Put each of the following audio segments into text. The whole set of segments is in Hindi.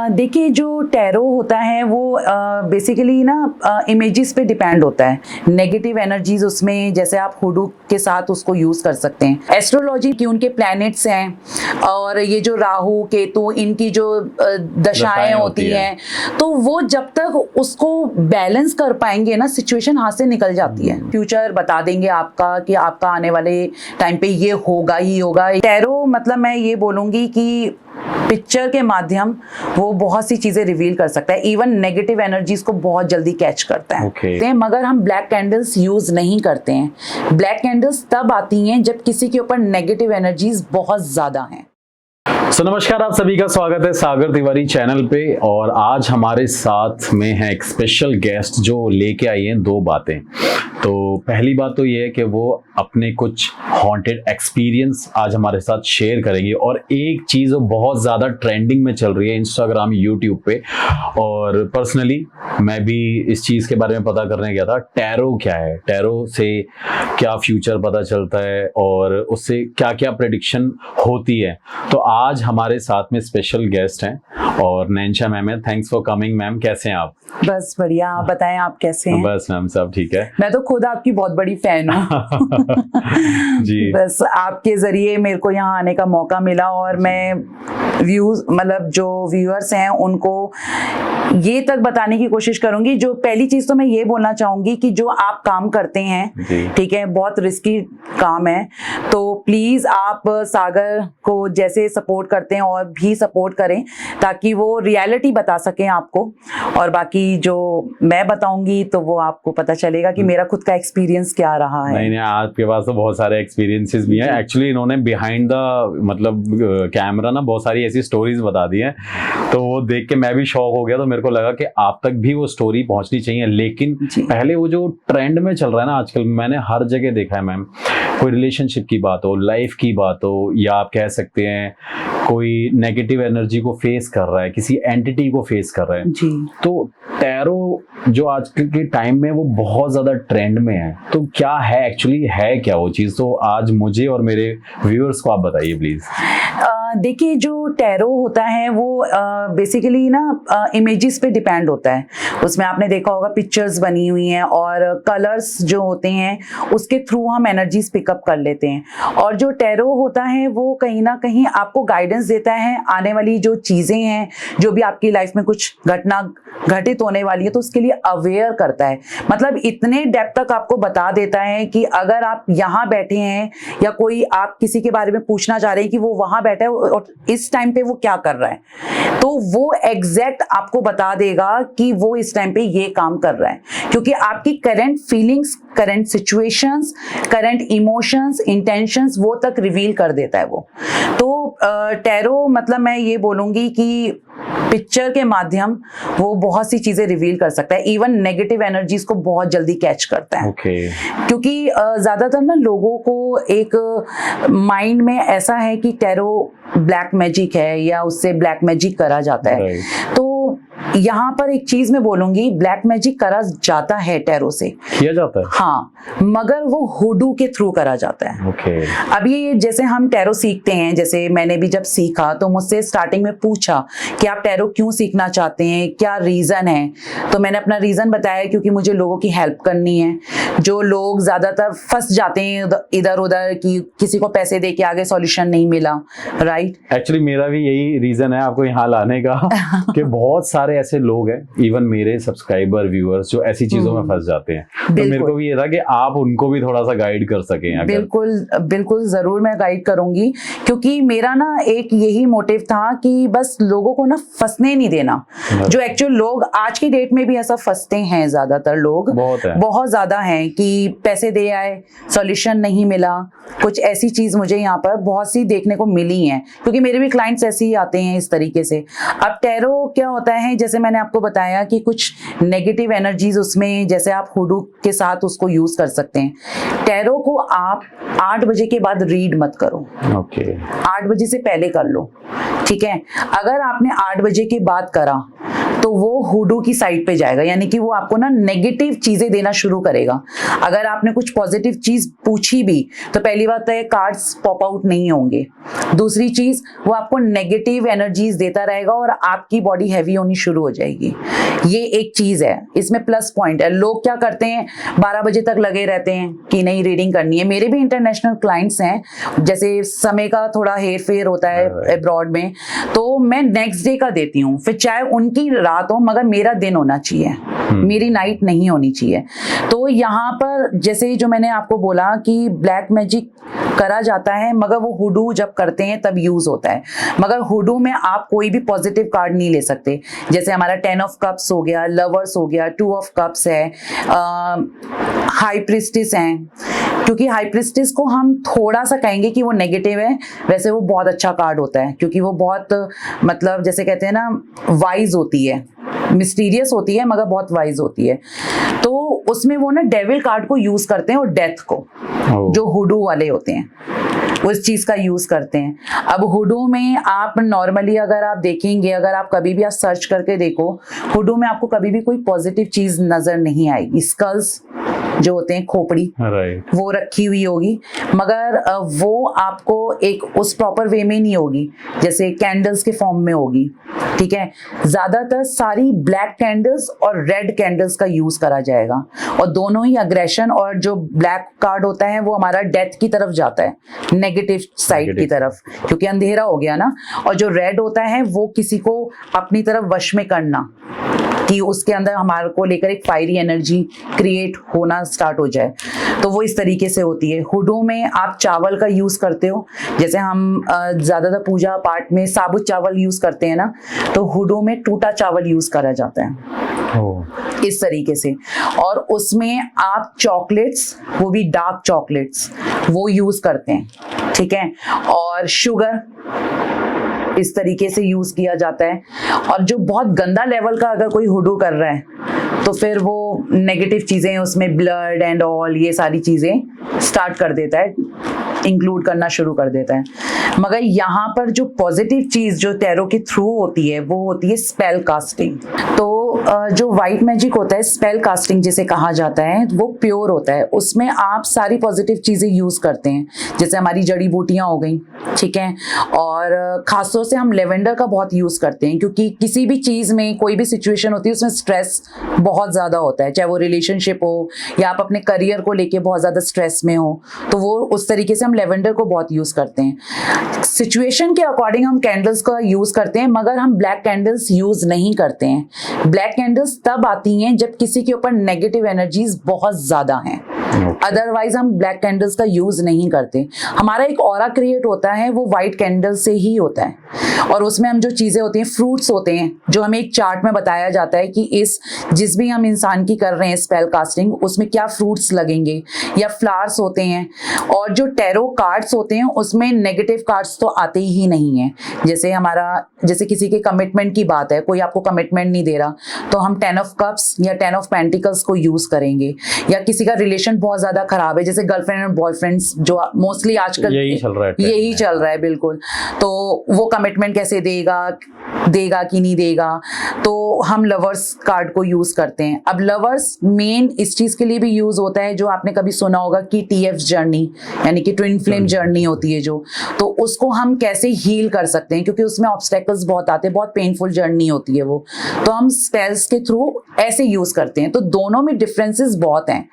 देखिए, जो टैरो होता है वो बेसिकली ना इमेजेस पे डिपेंड होता है। नेगेटिव एनर्जीज उसमें, जैसे आप हुडू के साथ उसको यूज कर सकते हैं। एस्ट्रोलॉजी की उनके प्लैनेट्स हैं और ये जो राहु केतु इनकी जो दशाएं होती हैं, तो वो जब तक उसको बैलेंस कर पाएंगे ना, सिचुएशन हाथ से निकल जाती है। फ्यूचर बता देंगे आपका कि आपका आने वाले टाइम पे ये होगा ही होगा। टैरो मतलब मैं ये बोलूंगी कि पिक्चर के माध्यम वो बहुत सी चीजें रिवील कर सकता है, इवन नेगेटिव एनर्जीज को बहुत जल्दी कैच करता है। मगर हम ब्लैक कैंडल्स यूज नहीं करते हैं। ब्लैक कैंडल्स तब आती हैं जब किसी के ऊपर नेगेटिव एनर्जीज बहुत ज्यादा हैं। नमस्कार, आप सभी का स्वागत है सागर तिवारी चैनल पे। और आज हमारे साथ में है एक स्पेशल गेस्ट जो लेके आई हैं दो बातें। तो पहली बात तो ये है कि वो अपने कुछ हॉन्टेड एक्सपीरियंस आज हमारे साथ शेयर करेंगी, और एक चीज़ वो बहुत ज़्यादा ट्रेंडिंग में चल रही है इंस्टाग्राम यूट्यूब पे। और पर्सनली मैं भी इस चीज़ के बारे में पता करने गया था, टैरो क्या है, टैरो से क्या फ्यूचर पता चलता है और उससे क्या क्या प्रेडिक्शन होती है। तो आज हमारे साथ में स्पेशल गेस्ट हैं और नैंशा मैम है। थैंक्स फॉर कमिंग मैम, कैसे हैं आप? बस बढ़िया, आप बताएं आप कैसे हैं? बस मैम सब ठीक है। मैं तो खुद आपकी बहुत बड़ी फैन हूँ। जी, बस आपके जरिए मेरे को यहाँ आने का मौका मिला और मैं व्यूज मतलब जो व्यूअर्स हैं उनको ये तक बताने की कोशिश करूंगी। जो पहली चीज तो मैं ये बोलना चाहूंगी कि जो आप काम करते हैं, ठीक है, बहुत रिस्की काम है, तो प्लीज आप सागर को जैसे सपोर्ट करते हैं और भी सपोर्ट करें ताकि वो रियलिटी बता सकें आपको। और बाकी जो मैं बताऊंगी तो वो आपको पता चलेगा कि मेरा खुद का एक्सपीरियंस क्या रहा है। नहीं, आपके पास तो बहुत सारे एक्सपीरियंसेस भी हैं। एक्चुअली इन्होंने बिहाइंड द मतलब कैमरा ना बहुत सारी ऐसी स्टोरीज बता दी हैं, तो वो देख के मैं भी शॉक हो गया। तो मेरे को लगा कि आप तक भी वो स्टोरी पहुंचनी चाहिए। लेकिन पहले वो जो ट्रेंड में चल रहा है ना आजकल, मैंने हर जगह देखा है मैम, कोई रिलेशनशिप की बात हो, लाइफ की बात हो, या आप कह सकते हैं कोई नेगेटिव एनर्जी को फेस कर रहा है, किसी एंटिटी को फेस कर रहा है जी। तो टैरो जो आजकल के टाइम में वो बहुत ज्यादा ट्रेंड में है, तो क्या है एक्चुअली, है क्या वो चीज? तो आज मुझे और मेरे व्यूअर्स को आप बताइए प्लीज। देखिए, जो टैरो होता है वो बेसिकली ना इमेजेस पे डिपेंड होता है। उसमें आपने देखा होगा पिक्चर्स बनी हुई हैं और कलर्स जो होते हैं उसके थ्रू हम एनर्जीज पिकअप कर लेते हैं। और जो टैरो होता है वो कहीं ना कहीं आपको गाइडेंस देता है, आने वाली जो चीजें हैं, जो भी आपकी लाइफ में कुछ घटना घटित होने वाली है तो उसके लिए अवेयर करता है। मतलब इतने डेप्थ तक आपको बता देता है कि अगर आप यहाँ बैठे हैं या कोई आप किसी के बारे में पूछना चाह रहे हैं कि वो वहां बैठा है और इस टाइम पे वो क्या कर रहा है, तो वो एग्जैक्ट आपको बता देगा कि वो इस टाइम पे ये काम कर रहा है, क्योंकि आपकी current feelings, current situations, current emotions, intentions वो तक रिवील कर देता है वो। तो टैरो मतलब मैं ये बोलूंगी कि पिक्चर के माध्यम वो बहुत सी चीजें रिवील कर सकता है, इवन नेगेटिव एनर्जीज को बहुत जल्दी कैच करता है। क्योंकि ज्यादातर ना लोगों को एक माइंड में ऐसा है कि टैरो ब्लैक मैजिक है या उससे ब्लैक मैजिक करा जाता है। तो यहाँ पर एक चीज मैं बोलूंगी, ब्लैक मैजिक करा जाता है, टैरो से किया जाता है, हाँ, मगर वो हुडू के थ्रू करा जाता है। अब ये जैसे हम टैरो सीखते हैं, जैसे मैंने भी जब सीखा तो मुझसे स्टार्टिंग में पूछा कि आप टैरो क्यों सीखना चाहते हैं, क्या रीजन है। तो मैंने अपना रीजन बताया, क्योंकि मुझे लोगों की हेल्प करनी है। जो लोग ज्यादातर फंस जाते हैं इधर उधर कि किसी को पैसे दे के आगे सॉल्यूशन नहीं मिला, राइट। एक्चुअली मेरा भी यही रीजन है आपको यहाँ लाने का कि बहुत सारे ऐसे लोग हैं, इवन मेरे सब्सक्राइबर व्यूअर्स, जो ऐसी चीजों में फंस जाते हैं। तो मेरे को भी ये था कि आप उनको भी थोड़ा सा गाइड कर सकें। बिल्कुल बिल्कुल, जरूर मैं गाइड करूंगी, क्योंकि मेरा ना एक यही मोटिव था कि बस लोगों को ना फंसने नहीं देना। जो एक्चुअल लोग आज की डेट में भी ऐसा फंसते हैं, ज्यादातर लोग बहुत ज्यादा हैं कि पैसे दे आए, सॉल्यूशन नहीं मिला, कुछ ऐसी चीज मुझे यहाँ पर बहुत सी देखने को मिली है, क्योंकि मेरे भी क्लाइंट्स ऐसे ही आते हैं इस तरीके से। अब टैरो क्या होता है, जैसे मैंने आपको बताया कि कुछ नेगेटिव एनर्जीज उसमें, जैसे आप हुडू के साथ उसको यूज कर सकते हैं। टैरो को आप 8 बजे के बाद रीड मत करो, 8 बजे से पहले कर लो, ठीक है। अगर आपने 8 बजे के बाद करा तो वो हुडू की साइड पे जाएगा, यानी कि वो आपको ना नेगेटिव चीजें देना शुरू करेगा। अगर आपने कुछ पॉजिटिव चीज पूछी भी तो पहली बात तो ये कार्ड्स पॉप आउट नहीं होंगे। दूसरी चीज, वो आपको नेगेटिव एनर्जीज देता रहेगा और आपकी बॉडी हैवी होनी शुरू हो जाएगी। ये एक चीज है, इसमें प्लस पॉइंट है। लोग क्या करते हैं, 12 बजे तक लगे रहते हैं कि नहीं रीडिंग करनी है। मेरे भी इंटरनेशनल क्लाइंट्स हैं, जैसे समय का थोड़ा हेर फेर होता है अब्रॉड में, तो मैं नेक्स्ट डे का देती हूँ, फिर चाहे उनकी रात हो मगर मेरा दिन होना चाहिए, मेरी नाइट नहीं होनी चाहिए। तो यहाँ पर जैसे जो मैंने आपको बोला कि ब्लैक मैजिक करा जाता है, मगर वो हुडू जब करते हैं तब यूज होता है। मगर हुडू में आप कोई भी पॉजिटिव कार्ड नहीं ले सकते। जैसे हमारा 10 ऑफ कप्स हो गया, लवर्स हो गया, 2 ऑफ कप्स है, हाई प्रिस्टिस है। क्योंकि हाई प्रिस्टिस को हम थोड़ा सा कहेंगे कि वो नेगेटिव है, वैसे वो बहुत अच्छा कार्ड होता है, क्योंकि वो बहुत मतलब जैसे कहते हैं ना, वाइज होती है, मिस्टीरियस होती है मगर बहुत वाइज होती है। तो उसमें वो ना डेविल कार्ड को यूज करते हैं और डेथ को, जो हुडू वाले होते हैं उस चीज का यूज करते हैं। अब हुडू में आप नॉर्मली अगर आप देखेंगे, अगर आप कभी भी आप सर्च करके देखो, हुडू में आपको कभी भी कोई पॉजिटिव चीज नजर नहीं आएगी। स्कल्स जो होते हैं, खोपड़ी, वो रखी हुई होगी, मगर वो आपको एक उस प्रॉपर वे में नहीं होगी, जैसे कैंडल्स के फॉर्म में होगी। ठीक है, ज्यादातर सारी ब्लैक कैंडल्स और रेड कैंडल्स का यूज करा जाएगा, और दोनों ही अग्रेशन, और जो ब्लैक कार्ड होता है वो हमारा डेथ की तरफ जाता है, नेगेटिव साइड की तरफ, क्योंकि अंधेरा हो गया ना। और जो रेड होता है वो किसी को अपनी तरफ वश में करना, कि उसके अंदर हमारे को लेकर एक फायरी एनर्जी क्रिएट होना स्टार्ट हो जाए, तो वो इस तरीके से होती है। हुडू में आप चावल का यूज करते हो, जैसे हम ज्यादातर पूजा पाठ में साबुत चावल यूज करते हैं ना, तो हुडू में टूटा चावल यूज करा जाता है इस तरीके से। और उसमें आप चॉकलेट्स, वो भी डार्क चॉकलेट्स, वो यूज करते हैं। ठीक है, और शुगर इस तरीके से यूज किया जाता है। और जो बहुत गंदा लेवल का अगर कोई हुडू कर रहा है तो फिर वो नेगेटिव चीजें, उसमें ब्लड एंड ऑल ये सारी चीजें स्टार्ट कर देता है, इंक्लूड करना शुरू कर देता है। मगर यहाँ पर जो पॉजिटिव चीज जो टैरो के थ्रू होती है वो होती है स्पेल कास्टिंग। तो जो वाइट मैजिक होता है, स्पेल कास्टिंग जिसे कहा जाता है, वो प्योर होता है। उसमें आप सारी पॉजिटिव चीजें यूज करते हैं, जैसे हमारी जड़ी बूटियां हो गई, ठीक है, और खासतौर से हम लेवेंडर का बहुत यूज करते हैं, क्योंकि किसी भी चीज में कोई भी सिचुएशन होती है उसमें स्ट्रेस बहुत ज्यादा होता है, चाहे वो रिलेशनशिप हो या आप अपने करियर को लेके बहुत ज्यादा स्ट्रेस में हो, तो वो उस तरीके से हम लेवेंडर को बहुत यूज करते हैं। सिचुएशन के अकॉर्डिंग हम कैंडल्स का यूज करते हैं, मगर हम ब्लैक कैंडल्स यूज नहीं करते हैं। ब्लैक कैंडल्स तब आती हैं जब किसी के ऊपर नेगेटिव एनर्जीज बहुत ज्यादा हैं, अदरवाइज हम ब्लैक कैंडल्स का यूज नहीं करते। हमारा एक ऑरा क्रिएट होता है, वो व्हाइट कैंडल से ही होता है, और उसमें हम जो चीजें होती हैं, फ्रूट्स होते हैं, जो हमें एक चार्ट में बताया जाता है कि जिस भी हम इंसान की कर रहे हैं स्पेल कास्टिंग, उसमें क्या फ्रूट्स लगेंगे या फ्लावर्स होते हैं। और जो टैरो कार्ड्स होते हैं उसमें नेगेटिव कार्ड्स तो आते ही नहीं है। जैसे किसी के कमिटमेंट की बात है, कोई आपको कमिटमेंट नहीं दे रहा, तो हम 10 ऑफ कप्स या 10 ऑफ पेंटिकल्स को यूज करेंगे। या किसी का रिलेशन बहुत ज्यादा खराब है, जैसे गर्लफ्रेंड और बॉयफ्रेंड्स, जो मोस्टली आजकल यही चल रहा है बिल्कुल, तो वो कमिटमेंट कैसे देगा कि नहीं देगा, तो हम लवर्स कार्ड को यूज करते हैं। अब लवर्स मेन इस चीज के लिए भी यूज होता है, जो आपने कभी सुना होगा कि TF जर्नी, यानी कि ट्विन फ्लेम जर्नी होती है जो, तो उसको हम कैसे हील कर सकते हैं, क्योंकि उसमें ऑब्स्टेकल्स बहुत आते हैं, बहुत पेनफुल जर्नी होती है वो, तो हम स्पेल्स के थ्रू ऐसे यूज करते हैं। तो दोनों में डिफरेंसेस बहुत हैं,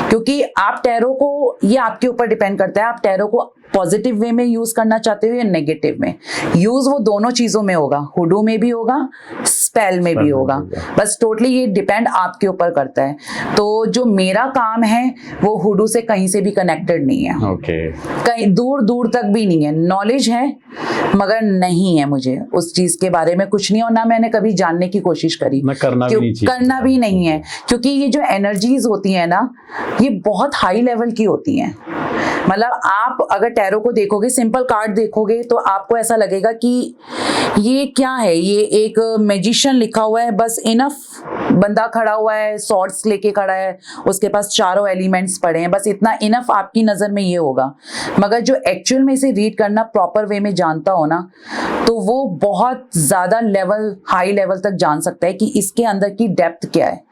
क्योंकि आप टैरो को, ये आपके ऊपर डिपेंड करता है, आप टैरो को पॉजिटिव वे में यूज करना चाहते हो या नेगेटिव में। यूज वो दोनों चीजों में होगा, हुडू में भी होगा, स्पेल में भी होगा, बस टोटली ये डिपेंड आपके ऊपर करता है। तो जो मेरा काम है वो हुडू से कहीं से भी कनेक्टेड नहीं है, कहीं दूर दूर तक भी नहीं है। नॉलेज है मगर नहीं है मुझे उस चीज के बारे में कुछ नहीं, और ना मैंने कभी जानने की कोशिश करी, करना भी नहीं है, क्योंकि ये जो एनर्जीज होती है ना, ये बहुत हाई लेवल की होती हैं। मतलब आप अगर टैरो को देखोगे, सिंपल कार्ड देखोगे, तो आपको ऐसा लगेगा कि ये क्या है, ये एक मैजिशियन लिखा हुआ है, बस इनफ बंदा खड़ा हुआ है, सॉर्ड्स लेके खड़ा है, उसके पास चारों एलिमेंट्स पड़े हैं, बस इतना इनफ आपकी नजर में ये होगा। मगर जो एक्चुअल में इसे रीड करना प्रॉपर वे में जानता हो ना, तो वो बहुत ज्यादा लेवल, हाई लेवल तक जान सकता है कि इसके अंदर की डेप्थ क्या है।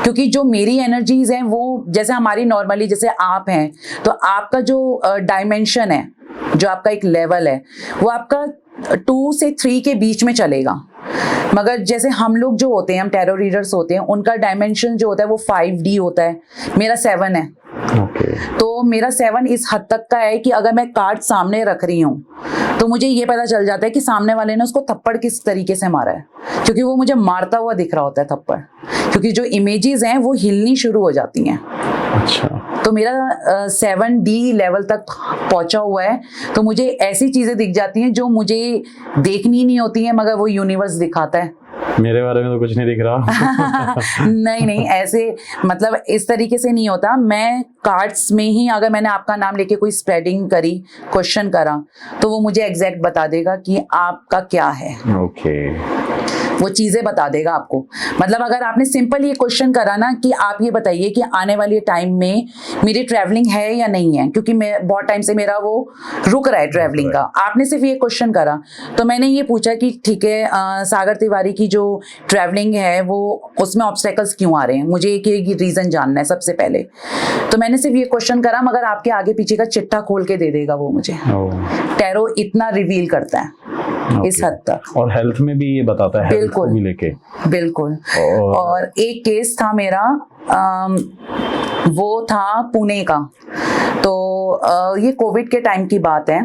क्योंकि जो मेरी एनर्जीज हैं वो जैसे हमारी नॉर्मली, जैसे आप हैं तो आपका जो डायमेंशन है, जो आपका एक लेवल है, वो आपका 2 से 3 के बीच में चलेगा। मगर जैसे हम लोग जो होते हैं, हम टैरो रीडर्स होते हैं, उनका डायमेंशन जो होता है वो 5D होता है, मेरा 7 है। तो मेरा 7 इस हद तक का है कि अगर मैं कार्ड सामने रख रही हूँ तो मुझे ये पता चल जाता है कि सामने वाले ने उसको थप्पड़ किस तरीके से मारा है, क्योंकि वो मुझे मारता हुआ दिख रहा होता है थप्पड़, क्योंकि जो इमेजेस हैं वो हिलनी शुरू हो जाती हैं। अच्छा। तो मेरा 7D लेवल तक पहुंचा हुआ है, तो मुझे ऐसी चीजें दिख जाती हैं जो मुझे देखनी नहीं होती हैं, मगर वो यूनिवर्स दिखाता है। मेरे बारे में तो कुछ नहीं दिख रहा। नहीं, ऐसे मतलब इस तरीके से नहीं होता। मैं कार्ड्स में ही अगर मैंने आपका नाम लेके कोई स्प्रेडिंग करी, क्वेश्चन करा, तो वो मुझे एग्जैक्ट बता देगा कि आपका क्या है। वो चीजें बता देगा आपको। मतलब अगर आपने सिंपल ये क्वेश्चन करा ना कि आप ये बताइए कि आने वाले टाइम में मेरी ट्रैवलिंग है या नहीं है, क्योंकि मैं बहुत टाइम से मेरा वो रुक रहा है ट्रैवलिंग का, आपने सिर्फ ये क्वेश्चन करा, तो मैंने ये पूछा कि ठीक है सागर तिवारी की जो ट्रैवलिंग है वो उसमें ऑब्स्टेकल्स क्यों आ रहे हैं, मुझे एक रीजन जानना है सबसे पहले। तो मैंने सिर्फ ये क्वेश्चन करा, मगर आपके आगे पीछे का चिट्ठा खोल के दे देगा वो मुझे। टैरो इतना रिवील करता है इस हद तक। और हेल्थ में भी ये बताता है, हेल्थ को भी लेके। बिल्कुल। और एक केस था मेरा, वो था पुणे का, तो ये कोविड के टाइम की बात है।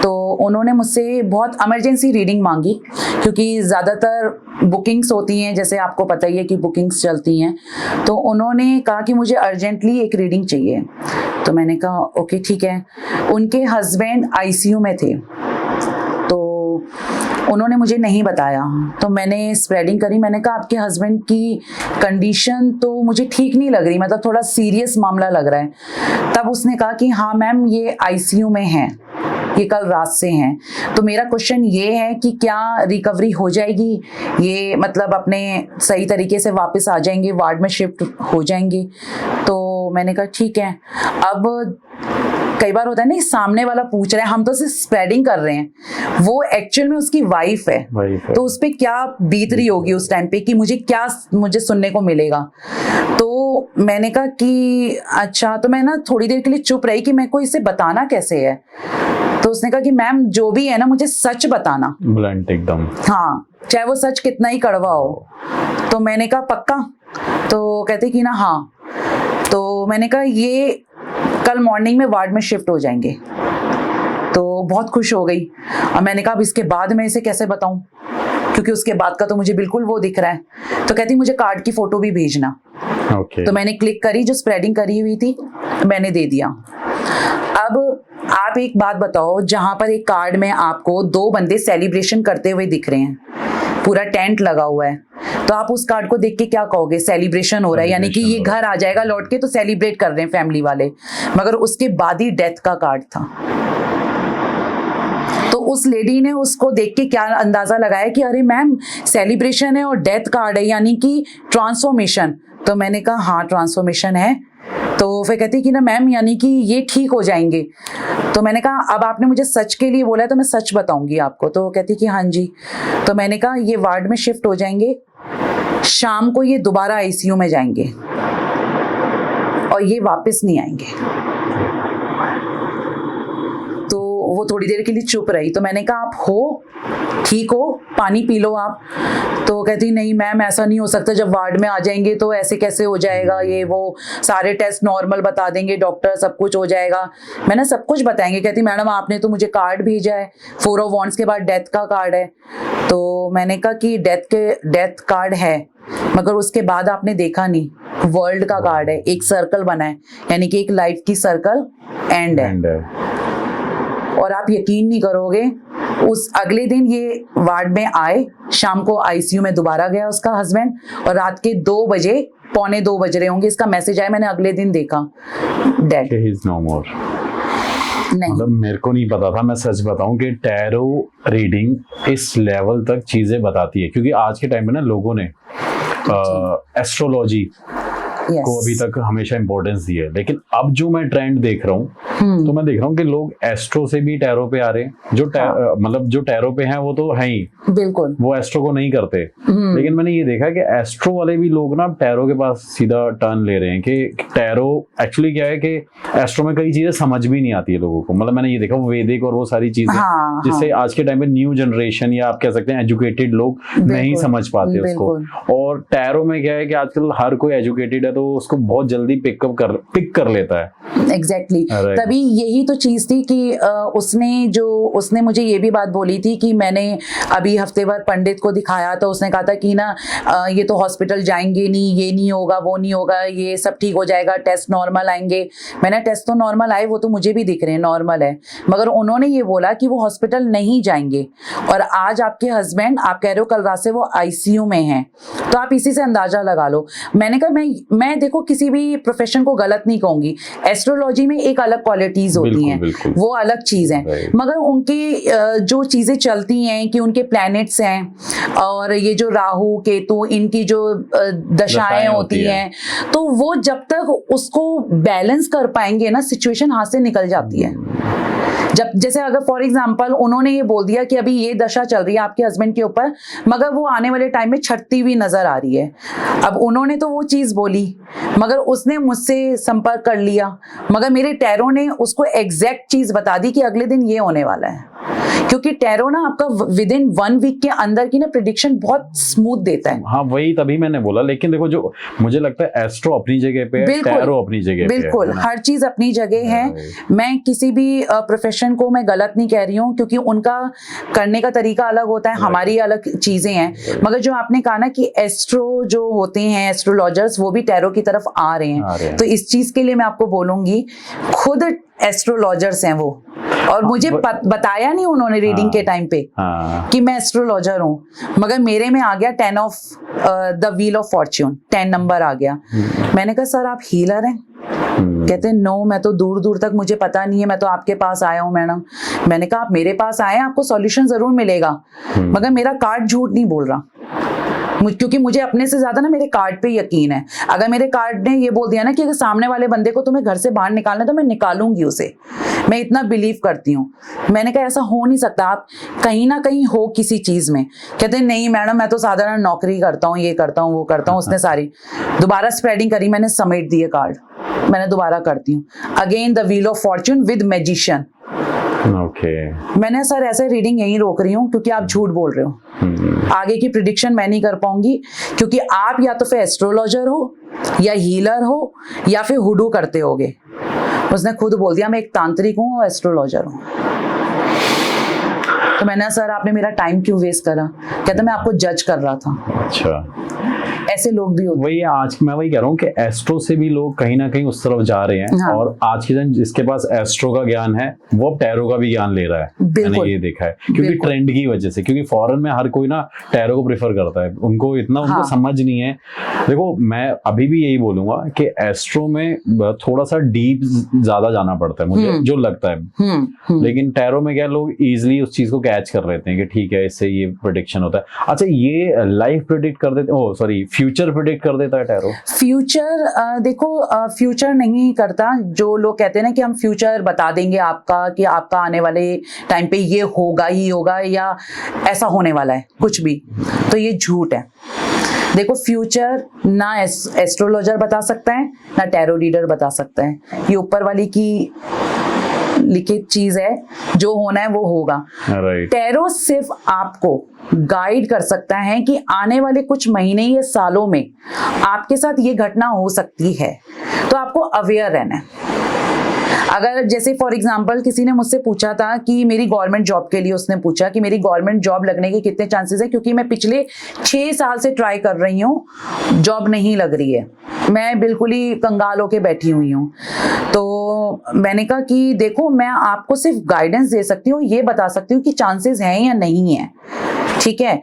तो उन्होंने मुझसे बहुत इमरजेंसी रीडिंग मांगी, क्योंकि ज़्यादातर बुकिंग्स होती हैं, जैसे आपको पता ही है कि बुकिंग्स चलती हैं। तो उन्होंने कहा कि मुझे अर्जेंटली एक रीडिंग चाहिए। तो मैंने कहा ओके ठीक है। उनके हस्बैंड ICU में थे, तो उन्होंने मुझे नहीं बताया, तो मैंने स्प्रेडिंग करी। मैंने कहा आपके हस्बैंड की कंडीशन तो मुझे ठीक नहीं लग रही, मतलब थोड़ा सीरियस मामला लग रहा है। तब उसने कहा कि हाँ मैम ये ICU में हैं, ये कल रात से हैं। तो मेरा क्वेश्चन ये है कि क्या रिकवरी हो जाएगी, ये मतलब अपने सही तरीके से वापस आ जाएंगे, वार्ड में शिफ्ट हो जाएंगे। तो मैंने कहा ठीक है। अब कई बार होता है ना, सामने वाला पूछ रहा है, हम तो सिर्फ स्प्रेडिंग कर रहे हैं, वो एक्चुअल में उसकी वाइफ है। तो उस पे क्या बीत रही होगी उस टाइम पे, कि मुझे सुनने को मिलेगा। तो मैंने कहा कि अच्छा, तो मैं ना थोड़ी देर के लिए चुप रही कि मेरे को इसे बताना कैसे है। तो उसने कहा कि मैम जो भी है ना, मुझे सच बताना, ब्लंट एकदम, हाँ, चाहे वो सच कितना ही कड़वा हो। तो मैंने कहा पक्का? तो कहते कि ना हाँ। तो मैंने कहा ये कल मॉर्निंग में वार्ड में शिफ्ट हो जाएंगे। तो बहुत खुश हो गई। और मैंने कहा अब इसके बाद मैं इसे कैसे बताऊं, क्योंकि उसके बाद का तो मुझे बिल्कुल वो दिख रहा है। तो कहती मुझे कार्ड की फोटो भी भेजना। तो मैंने क्लिक करी, जो स्प्रेडिंग करी हुई थी मैंने दे दिया। अब आप एक बात बताओ, जहां पर एक कार्ड में आपको 2 बंदे सेलिब्रेशन करते हुए दिख रहे हैं, पूरा टेंट लगा हुआ है, तो आप उस कार्ड को देख के क्या कहोगे? सेलिब्रेशन हो रहा है, यानी कि ये घर आ जाएगा लौट के, तो सेलिब्रेट कर रहे हैं फैमिली वाले। मगर उसके बाद ही डेथ का कार्ड था। तो उस लेडी ने उसको देख के क्या अंदाजा लगाया कि अरे मैम सेलिब्रेशन है और डेथ कार्ड है, यानी कि ट्रांसफॉर्मेशन। तो मैंने कहा हाँ ट्रांसफॉर्मेशन है। तो फिर कहती कि ना मैम यानी कि ये ठीक हो जाएंगे। तो मैंने कहा अब आपने मुझे सच के लिए बोला है तो मैं सच बताऊंगी आपको। तो कहती कि हाँ जी। तो मैंने कहा ये वार्ड में शिफ्ट हो जाएंगे, शाम को ये दोबारा ICU में जाएंगे और ये वापस नहीं आएंगे। तो वो थोड़ी देर के लिए चुप रही। तो मैंने कहा आप हो ठीक हो, पानी पी लो आप। तो कहती नहीं मैम ऐसा नहीं हो सकता, जब वार्ड में आ जाएंगे तो ऐसे कैसे हो जाएगा, ये वो सारे टेस्ट नॉर्मल बता देंगे डॉक्टर, सब कुछ हो जाएगा। मैंने सब कुछ बताएंगे। कहती मैडम आपने तो मुझे कार्ड भेजा है, 4 ऑफ वॉन्ड्स के बाद डेथ का कार्ड है। तो मैंने कहा कि डेथ कार्ड है, मगर उसके बाद आपने देखा नहीं, वर्ल्ड का कार्ड है, एक सर्कल बना है, यानी कि एक लाइफ की सर्कल एंड है। और आप यकीन नहीं करोगे, उस अगले दिन ये वार्ड में आए, शाम को ICU में दोबारा गया उसका हस्बैंड, और रात के 2 बजे, पौने 2 बज रहे होंगे, इसका मैसेज आया, मैंने अगले दिन देखा डेड। ही इज नो मोर। नहीं, मतलब मेरे को नहीं पता था, मैं सच बताऊं कि टैरो रीडिंग इस लेवल तक चीजें बताती है, क्योंकि आज के टाइम में ना लोगों ने एस्ट्रोलॉजी Yes. को अभी तक हमेशा इंपॉर्टेंस दी है, लेकिन अब जो मैं ट्रेंड देख रहा हूँ तो मैं देख रहा हूँ कि लोग एस्ट्रो से भी टैरो पे आ रहे हैं। जो मतलब जो टैरो पे हैं वो तो है ही, बिल्कुल, वो एस्ट्रो को नहीं करते। लेकिन मैंने ये देखा कि एस्ट्रो वाले भी लोग ना टैरो के पास सीधा टर्न ले रहे हैं कि टैरो एक्चुअली क्या है कि एस्ट्रो में कई चीजें समझ भी नहीं आती है लोगों को। मतलब मैंने ये देखा वो वैदिक और वो सारी चीजें जिससे आज के टाइम पे न्यू जनरेशन या आप कह सकते हैं एजुकेटेड लोग नहीं समझ पाते उसको। और टैरो में क्या है कि आजकल हर कोई एजुकेटेड है तो उसको बहुत जल्दी पिक कर लेता है। एग्जैक्टली तभी यही तो चीज थी कि उसने मुझे ये भी बात बोली थी कि मैंने अभी हफ्ते भर पंडित को दिखाया तो उसने कहा था कि ना ये तो हॉस्पिटल जाएंगे नहीं, ये नहीं होगा, वो नहीं होगा, ये सब ठीक हो जाएगा, टेस्ट नॉर्मल आएंगे। मैंने टेस्ट तो नॉर्मल आए, वो तो मुझे भी दिख रहे हैं नॉर्मल है, मगर उन्होंने ये बोला कि वो हॉस्पिटल नहीं जाएंगे। और आज आपके हस्बैंड, आप कह रहे हो कल रात से वो आईसीयू में हैं, तो आप इसी से अंदाजा लगा लो। मैंने कहा मैं देखो किसी भी प्रोफेशन को गलत नहीं कहूंगी, एस्ट्रोलॉजी में एक अलग क्वालिटीज होती हैं, वो अलग चीज है, मगर उनकी जो चीजें चलती हैं कि उनके प्लैनेट्स हैं और ये जो राहु केतु इनकी जो दशाएं होती हैं, तो वो जब तक उसको बैलेंस कर पाएंगे ना, सिचुएशन हाथ से निकल जाती है। जब जैसे अगर फॉर एग्जांपल उन्होंने ये बोल दिया कि अभी ये दशा चल रही है आपके हस्बैंड के ऊपर, मगर वो आने वाले टाइम में छटती हुई नजर आ रही है। अब उन्होंने तो वो चीज बोली, मगर उसने मुझसे संपर्क कर लिया, मगर मेरे टैरो ने उसको एग्जैक्ट चीज बता दी कि अगले दिन ये होने वाला है। क्योंकि टैरो ना आपका विद इन 1 वीक के अंदर की ना प्रेडिक्शन बहुत स्मूथ देता है। हाँ वही तभी मैंने बोला, लेकिन देखो जो मुझे लगता है एस्ट्रो अपनी जगह पे है, टैरो अपनी जगह पे है। बिल्कुल हर चीज अपनी जगह है। मैं किसी भी प्रोफेशन को मैं गलत नहीं कह रही हूँ, क्योंकि उनका करने का तरीका अलग होता है, हमारी अलग चीजें हैं। मगर जो आपने कहा ना कि एस्ट्रो जो होते हैं, एस्ट्रोलॉजर्स, वो भी टैरो की तरफ आ रहे हैं, तो इस चीज के लिए मैं आपको बोलूंगी, खुद एस्ट्रोलॉजर्स हैं वो, और मुझे बताया नहीं उन्होंने रीडिंग के टाइम पे कि मैं एस्ट्रोलॉजर हूँ, मगर मेरे में आ गया 10 of the wheel of fortune, 10 number आ गया। मैंने कहा सर आप हीलर हैं? कहते हैं नो, मैं तो दूर दूर तक मुझे पता नहीं है, मैं तो आपके पास आया हूँ मैडम। मैंने कहा आप मेरे पास आए, आपको सॉल्यूशन जरूर मिलेगा, मगर मेरा कार्ड झूठ नहीं बोल रहा, क्योंकि मुझे अपने से ज्यादा ना मेरे कार्ड पे यकीन है। अगर मेरे कार्ड ने ये बोल दिया ना कि अगर सामने वाले बंदे को तुम्हें घर से बाहर निकालना है तो मैं निकालूंगी उसे, मैं इतना बिलीव करती हूँ। मैंने कहा ऐसा हो नहीं सकता, आप कहीं ना कहीं हो किसी चीज में। कहते नहीं मैडम मैं तो साधारण नौकरी करता हूँ, ये करता हूँ, वो करता हूँ। उसने सारी दोबारा स्प्रेडिंग करी, मैंने समेट दिए कार्ड, मैंने दोबारा करती हूँ again the wheel of Fortune with magician. मैंने सर ऐसे रीडिंग यहीं रोक रही हूँ क्योंकि आप झूठ बोल रहे हो, आगे की प्रिडिक्शन मैं नहीं कर पाऊंगी, क्योंकि आप या तो फिर एस्ट्रोलॉजर हो या हीलर हो या फिर हुडू करते होगे। उसने खुद बोल दिया मैं एक तांत्रिक हूँ और एस्ट्रोलॉजर हूँ। तो मैंने सर आपने मेरा टाइम क्यों वेस्ट करा? कहता मैं आपको जज कर रहा था। अच्छा, ऐसे लोग भी होते हैं। वही आज मैं वही कह रहा हूँ कि एस्ट्रो से भी लोग कहीं ना कहीं उस तरफ जा रहे हैं। हाँ। और आज के दिन जिसके पास एस्ट्रो का ज्ञान है वो टैरो का भी ज्ञान ले रहा है, मैंने ये देखा है, क्योंकि ट्रेंड की वजह से, क्योंकि फॉरेन में हर कोई ना टैरो को प्रेफर करता है, उनको इतना उनको समझ नहीं है। देखो मैं अभी भी यही बोलूंगा कि एस्ट्रो में थोड़ा सा डीप ज्यादा जाना पड़ता है मुझे जो लगता है, लेकिन टैरो में क्या लोग इजिली उस चीज को कैच कर लेते हैं कि ठीक है इससे ये प्रेडिक्शन होता है। अच्छा, ये लाइफ प्रेडिक्ट कर देते, ओ सॉरी फ्यूचर प्रेडिक्ट कर देता है टैरो? फ्यूचर देखो फ्यूचर नहीं करता। जो लोग कहते हैं ना कि हम फ्यूचर बता देंगे आपका, कि आपका आने वाले टाइम पे ये होगा ही होगा या ऐसा होने वाला है कुछ भी, तो ये झूठ है। देखो फ्यूचर ना एस्ट्रोलॉजर बता सकता है ना टैरो रीडर बता सकता है, ये ऊपर वाली की लिखित चीज है, जो होना है वो होगा। टैरो सिर्फ आपको गाइड कर सकता है कि आने वाले कुछ महीने या सालों में आपके साथ ये घटना हो सकती है, तो आपको अवेयर रहना है। अगर जैसे फॉर एग्जांपल किसी ने मुझसे पूछा था कि मेरी गवर्नमेंट जॉब के लिए, उसने पूछा कि मेरी गवर्नमेंट जॉब लगने के कितने चांसेस है, क्योंकि मैं पिछले 6 साल से ट्राई कर रही हूँ, जॉब नहीं लग रही है, मैं बिल्कुल ही कंगाल होके बैठी हुई हूँ। तो मैंने कहा कि देखो मैं आपको सिर्फ गाइडेंस दे सकती हूँ, ये बता सकती हूँ कि चांसेस हैं या नहीं है, ठीक है।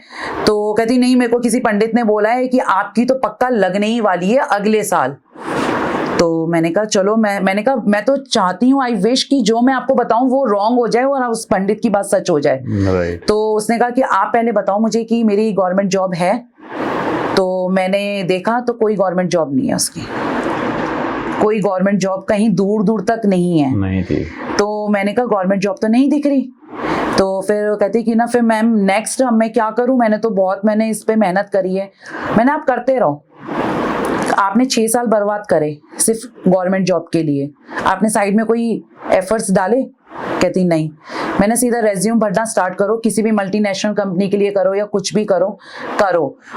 तो कहती नहीं, मेरे को किसी पंडित ने बोला है कि आपकी तो पक्का लगने ही वाली है अगले साल। तो मैंने कहा चलो, मैंने कहा मैं तो चाहती हूँ, आई विश कि जो मैं आपको बताऊं वो रॉन्ग हो जाए और उस पंडित की बात सच हो जाए। तो उसने कहा कि आप पहले बताओ मुझे कि मेरी गवर्नमेंट जॉब है। तो मैंने देखा तो कोई गवर्नमेंट जॉब नहीं है उसकी, कोई गवर्नमेंट जॉब कहीं दूर दूर तक नहीं है। नहीं थी। तो मैंने कहा गवर्नमेंट जॉब तो नहीं दिख रही। तो फिर कहती कि ना फिर मैम नेक्स्ट अब मैं क्या करूं, मैंने इस पे मेहनत करी है। मैंने आप करते रहो, आपने 6 साल बर्बाद करे सिर्फ गवर्नमेंट जॉब के लिए, आपने साइड में कोई एफर्ट्स डाले? कहती नहीं। मैंने सीधा रेज्यूम भरना स्टार्ट करो, किसी भी मल्टीनेशनल कंपनी के लिए करो या कुछ भी करो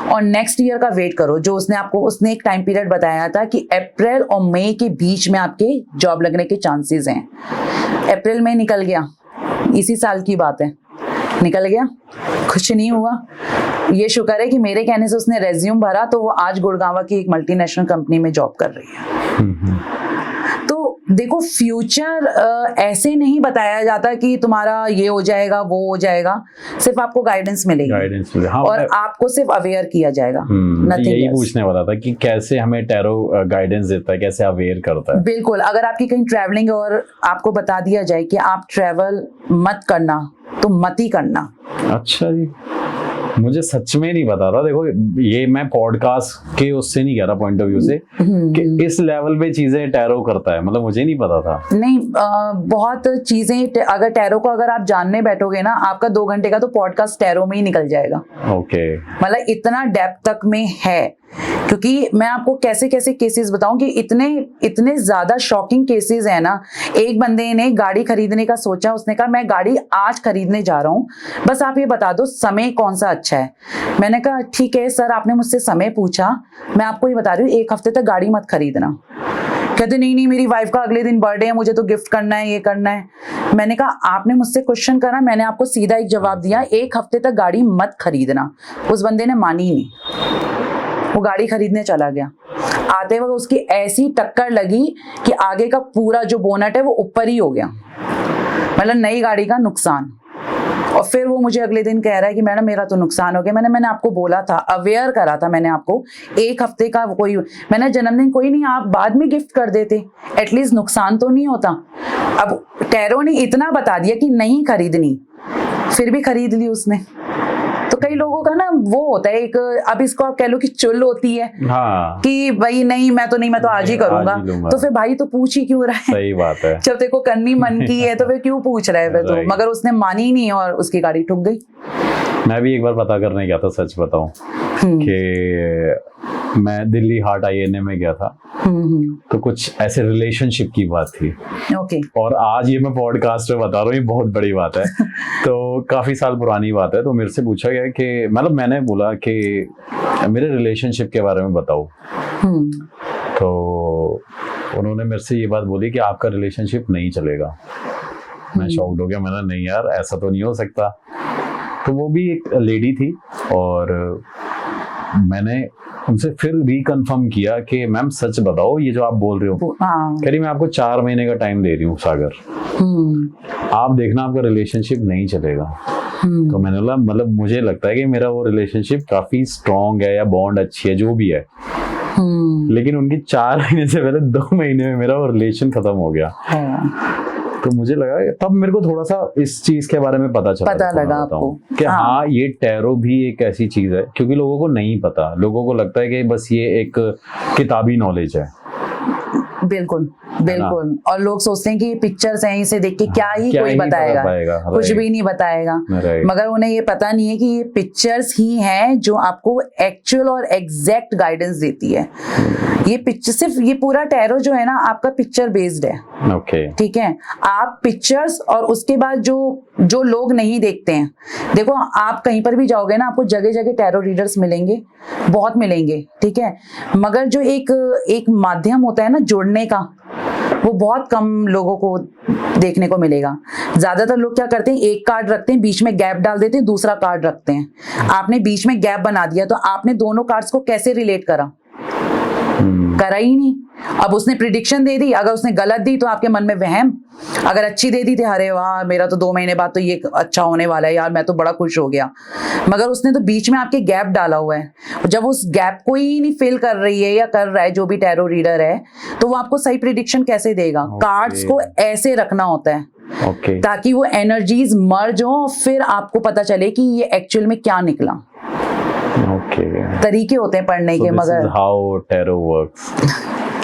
और नेक्स्ट ईयर का वेट करो। जो उसने एक टाइम पीरियड बताया था कि अप्रैल और मई के बीच में आपके जॉब लगने के चांसेस हैं। अप्रैल में निकल गया, इसी साल की बात है, निकल गया, कुछ नहीं हुआ। ये शुक्र है कि मेरे कहने से उसने रेज्यूम भरा तो वो आज गुड़गांव की एक मल्टीनेशनल कंपनी में जॉब कर रही है। तो देखो फ्यूचर ऐसे नहीं बताया जाता कि तुम्हारा ये हो जाएगा वो हो जाएगा, सिर्फ आपको गाइडेंस मिलेगी। हाँ, और आपको सिर्फ अवेयर किया जाएगा। यही पूछने वाला था कि कैसे हमें टैरो गाइडेंस देता है, कैसे अवेयर करता है। बिल्कुल, अगर आपकी कहीं ट्रैवलिंग और आपको बता दिया जाए कि आप ट्रैवल मत करना तो मत ही करना। अच्छा जी, मुझे सच में नहीं पता था। देखो ये मैं पॉडकास्ट के उससे नहीं कह रहा, पॉइंट ऑफ व्यू से कि इस लेवल पे चीजें टैरो करता है, मतलब मुझे नहीं पता था। नहीं, बहुत चीजें अगर टैरो को अगर आप जानने बैठोगे ना, आपका 2 घंटे का तो पॉडकास्ट टैरो में ही निकल जाएगा। ओके, मतलब इतना डेप्थ तक में है, क्योंकि मैं आपको कैसे कैसे केसेस बताऊं कि इतने ज्यादा शॉकिंग केसेस है ना। एक बंदे ने गाड़ी खरीदने का सोचा, उसने कहा मैं गाड़ी आज खरीदने जा रहा हूं, बस आप ये बता दो समय कौन सा अच्छा है। मैंने कहा ठीक है सर, आपने मुझसे समय पूछा, मैं आपको ये बता रही हूँ 1 हफ्ते तक गाड़ी मत खरीदना। कहते नहीं मेरी वाइफ का अगले दिन बर्थडे है, मुझे तो गिफ्ट करना है, ये करना है। मैंने कहा आपने मुझसे क्वेश्चन करा, मैंने आपको सीधा एक जवाब दिया, 1 हफ्ते तक गाड़ी मत खरीदना। उस बंदे ने मानी नहीं, वो गाड़ी खरीदने चला गया। आते वक्त उसकी ऐसी टक्कर लगी कि आगे का पूरा जो बोनट है वो ऊपर ही हो गया, मतलब नई गाड़ी का नुकसान। और फिर वो मुझे अगले दिन कह रहा है कि मैडम मेरा तो नुकसान हो गया। मैंने आपको बोला था, अवेयर करा था मैंने आपको, 1 हफ्ते का कोई, मैंने जन्मदिन कोई नहीं, आप बाद में गिफ्ट कर देते, एटलीस्ट नुकसान तो नहीं होता। अब टैरो ने इतना बता दिया कि नहीं खरीदनी, फिर भी खरीद ली उसने। तो कई लोगों का ना वो होता है एक, अब इसको आप कह लो कि चुल होती है। हाँ। कि भाई नहीं मैं तो आज ही करूंगा। तो फिर भाई तो पूछ ही क्यों रहा है? सही बात है। जब तेरे को करनी मन की है तो फिर क्यों पूछ रहा है फिर तो? मगर उसने मानी ही नहीं और उसकी गाड़ी ठुक गई। मैं भी एक बार पता करने गया था, सच बताऊं कि मैं दिल्ली हार्ट INA में गया था। तो कुछ ऐसे रिलेशनशिप की बात थी। ओके। और आज ये मैं पॉडकास्ट में बता रहा हूँ, ये बहुत बड़ी बात है। तो काफी साल पुरानी बात है। तो मेरे से पूछा गया कि मतलब मैंने बोला कि मेरे रिलेशनशिप के बारे में बताओ। तो उन्होंने मेरे से ये बात बोली कि आपका रिलेशनशिप नहीं चलेगा। मैं शॉक्ड हो गया, मैंने नहीं यार ऐसा तो नहीं हो सकता। तो वो भी एक लेडी थी और मैंने उनसे फिर रिकन्फर्म किया कि मैम सच बताओ ये जो आप बोल रहे हो। कह रही मैं आपको 4 महीने का टाइम दे रही हूँ सागर, आप देखना आपका रिलेशनशिप नहीं चलेगा। तो मैंने बोला मतलब मुझे लगता है कि मेरा वो रिलेशनशिप काफी स्ट्रॉन्ग है या बॉन्ड अच्छी है जो भी है, लेकिन उनकी 4 महीने से पहले 2 महीने में मेरा वो रिलेशन खत्म हो गया। तो मुझे लगा तब मेरे को थोड़ा सा इस चीज के बारे में पता लगा आपको कि हाँ ये टैरो भी एक ऐसी चीज है, क्योंकि लोगों को नहीं पता। लोगों को लगता है कि बस ये एक किताबी नॉलेज है। बिल्कुल बिल्कुल। और लोग सोचते हैं कि पिक्चर्स हैं, इसे देख के क्या ही कोई बताएगा, कुछ भी नहीं बताएगा। मगर उन्हें ये पता नहीं है कि ये पिक्चर्स ही हैं जो आपको एक्चुअल और एग्जैक्ट गाइडेंस देती है। ये पिक्चर सिर्फ, ये पूरा टैरो जो है ना आपका पिक्चर बेस्ड है। ओके, ठीक है। आप पिक्चर्स और उसके बाद जो लोग नहीं देखते हैं, देखो आप कहीं पर भी जाओगे ना आपको जगह जगह टैरो रीडर्स मिलेंगे, बहुत मिलेंगे, ठीक है। मगर जो एक माध्यम होता है ना जुड़ने का, वो बहुत कम लोगों को देखने को मिलेगा। ज्यादातर लोग क्या करते हैं, एक कार्ड रखते हैं, बीच में गैप डाल देते हैं, दूसरा कार्ड रखते हैं। आपने बीच में गैप बना दिया तो आपने दोनों कार्ड्स को कैसे रिलेट करा ही नहीं। अब उसने प्रिडिक्शन दे दी, अगर उसने गलत दी तो आपके मन में वहम, अगर अच्छी दे दी थी अरे वाह मेरा तो 2 महीने बाद तो ये अच्छा होने वाला है यार, मैं तो बड़ा खुश हो गया। मगर उसने तो बीच में आपके गैप डाला हुआ है। जब उस गैप को ही नहीं फिल कर रही है या कर रहा है जो भी टैरो रीडर है, तो वो आपको सही प्रिडिक्शन कैसे देगा? कार्ड्स को ऐसे रखना होता है ताकि वो एनर्जीज मर्ज हो, फिर आपको पता चले कि ये एक्चुअल में क्या निकला। ओके, तरीके होते हैं पढ़ने के, मगर हाउ टैरो वर्क्स।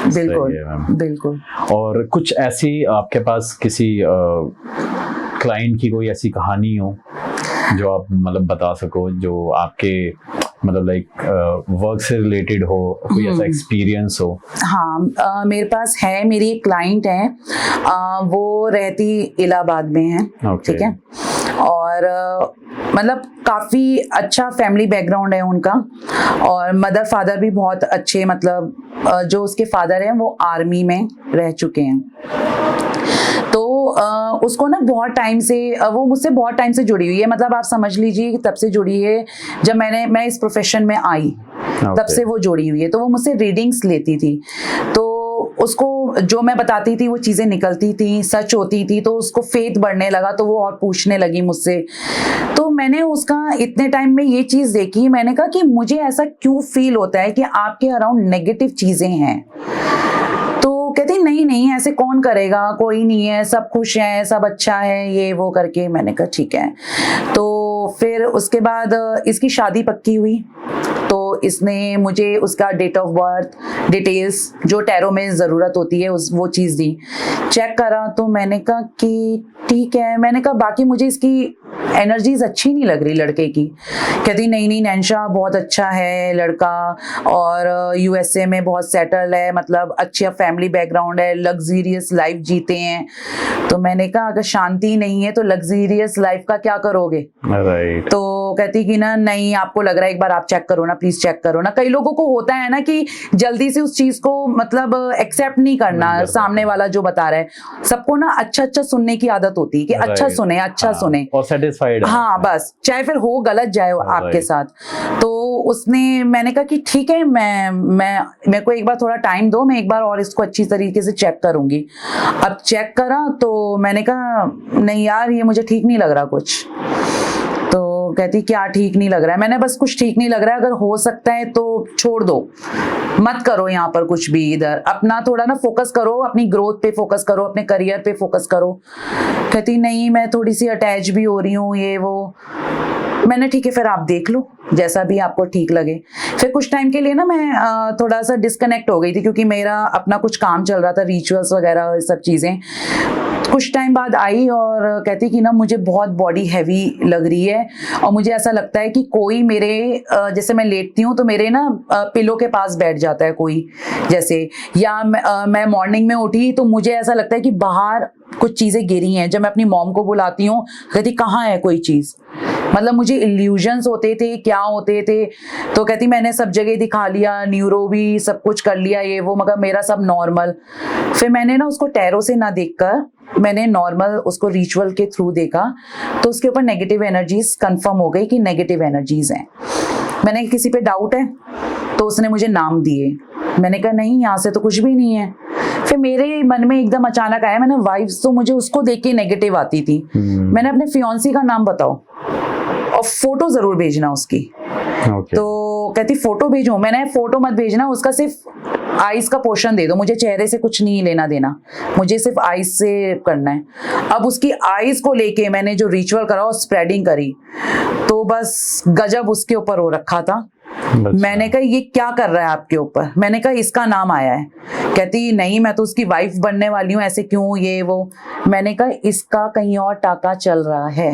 बिल्कुल बिल्कुल। और कुछ ऐसी आपके पास किसी क्लाइंट की कोई ऐसी कहानी हो जो आप मतलब बता सको, जो आपके मतलब लाइक वर्क से रिलेटेड हो, कोई ऐसा एक्सपीरियंस हो? हाँ, मेरे पास है, मेरी एक क्लाइंट है, वो रहती इलाहाबाद में है। Okay. ठीक है, और मतलब काफ़ी अच्छा फैमिली बैकग्राउंड है उनका, और मदर फादर भी बहुत अच्छे, मतलब जो उसके फादर हैं वो आर्मी में रह चुके हैं। तो उसको ना बहुत टाइम से, वो मुझसे बहुत टाइम से जुड़ी हुई है, मतलब आप समझ लीजिए कि तब से जुड़ी है जब मैं इस प्रोफेशन में आई, तब से वो जुड़ी हुई है। तो वो मुझसे रीडिंग्स लेती थी, तो उसको जो मैं बताती थी वो चीज़ें निकलती थी, सच होती थी, तो उसको फेथ बढ़ने लगा, तो वो और पूछने लगी मुझसे। तो मैंने उसका इतने टाइम में ये चीज़ देखी, मैंने कहा कि मुझे ऐसा क्यों फील होता है कि आपके अराउंड नेगेटिव चीज़ें हैं। तो कहती नहीं नहीं, ऐसे कौन करेगा, कोई नहीं है, सब खुश हैं, सब अच्छा है, ये वो करके। मैंने कहा ठीक है। तो फिर उसके बाद इसकी शादी पक्की हुई, तो इसने मुझे उसका डेट ऑफ बर्थ डिटेल्स जो टैरो में ज़रूरत होती है वो चीज़ दी। चेक करा तो मैंने कहा कि ठीक है। मैंने कहा बाकी मुझे इसकी एनर्जीज अच्छी नहीं लग रही लड़के की। कहती नहीं नहीं नैन्शा, बहुत अच्छा है लड़का, और यूएसए में बहुत सेटल है, मतलब अच्छा फैमिली बैकग्राउंड है, लग्जीरियस लाइफ जीते हैं। तो मैंने कहा अगर शांति नहीं है तो लग्जीरियस लाइफ का क्या करोगे? राइट। तो कहती कि ना नहीं, आपको लग रहा है, एक बार आप चेक करो ना, प्लीज चेक करो ना। कई लोगों को होता है ना कि जल्दी से उस चीज को मतलब एक्सेप्ट नहीं करना, सामने वाला जो बता रहा है। सबको ना अच्छा अच्छा सुनने की आदत होती है कि अच्छा सुने, अच्छा सुने और सेटिस्फाइड। हाँ बस, चाहे फिर हो गलत जाए आपके साथ। तो उसने, मैंने कहा कि ठीक है, मैं मेरे को एक बार थोड़ा टाइम दो, मैं एक बार और इसको अच्छी तरीके से चेक करूंगी। अब चेक करा तो मैंने कहा नहीं यार, ये मुझे ठीक नहीं लग रहा कुछ। तो कहती क्या ठीक नहीं लग रहा है? मैंने बस कुछ ठीक नहीं लग रहा है, अगर हो सकता है तो छोड़ दो, मत करो यहाँ पर कुछ भी, इधर अपना थोड़ा ना फोकस करो, अपनी ग्रोथ पे फोकस करो, अपने करियर पे फोकस करो। कहती नहीं, मैं थोड़ी सी अटैच भी हो रही हूँ, ये वो। मैंने ठीक है, फिर आप देख लो जैसा भी आपको ठीक लगे। फिर कुछ टाइम के लिए ना मैं थोड़ा सा डिस्कनेक्ट हो गई थी, क्योंकि मेरा अपना कुछ काम चल रहा था, रिचुअल्स वगैरह सब चीज़ें। कुछ टाइम बाद आई और कहती कि ना मुझे बहुत बॉडी हैवी लग रही है, और मुझे ऐसा लगता है कि कोई मेरे जैसे मैं लेटती हूँ तो मेरे ना पिलो के पास बैठ जाता है कोई, जैसे, या मैं मॉर्निंग में उठी तो मुझे ऐसा लगता है कि बाहर कुछ चीज़ें गिरी हैं। जब मैं अपनी मॉम को बुलाती हूँ, कहती कहाँ है कोई चीज़, मतलब मुझे इल्यूजन्स होते थे, क्या होते थे। तो कहती मैंने सब जगह दिखा लिया, न्यूरो भी सब कुछ कर लिया, ये वो, मगर मेरा सब नॉर्मल। फिर मैंने ना उसको टैरो से ना देखकर मैंने नॉर्मल उसको रिचुअल के थ्रू देखा, तो उसके ऊपर नेगेटिव एनर्जीज कंफर्म हो गई कि नेगेटिव एनर्जीज हैं। मैंने किसी पे डाउट है, तो उसने मुझे नाम दिए। मैंने कहा नहीं, यहाँ से तो कुछ भी नहीं है। फिर मेरे मन में एकदम अचानक आया, मैंने वाइफ्स तो मुझे उसको देख के नेगेटिव आती थी। मैंने अपने फियांसी का नाम बताओ और फोटो जरूर भेजना उसकी। तो कहती फोटो भेजो? मैंने फोटो मत भेजना, उसका सिर्फ आइज का पोर्शन दे दो, मुझे चेहरे से कुछ नहीं लेना देना, मुझे सिर्फ आइज से करना है। अब उसकी आइज को लेके मैंने जो रिचुअल करा और स्प्रेडिंग करी, तो बस गजब उसके ऊपर हो रखा था। मैंने कहा ये क्या कर रहा है आपके ऊपर? मैंने कहा इसका नाम आया है। कहती नहीं, मैं तो उसकी वाइफ बनने वाली हूँ, ऐसे क्यों, ये वो। मैंने कहा इसका कहीं और टाका चल रहा है।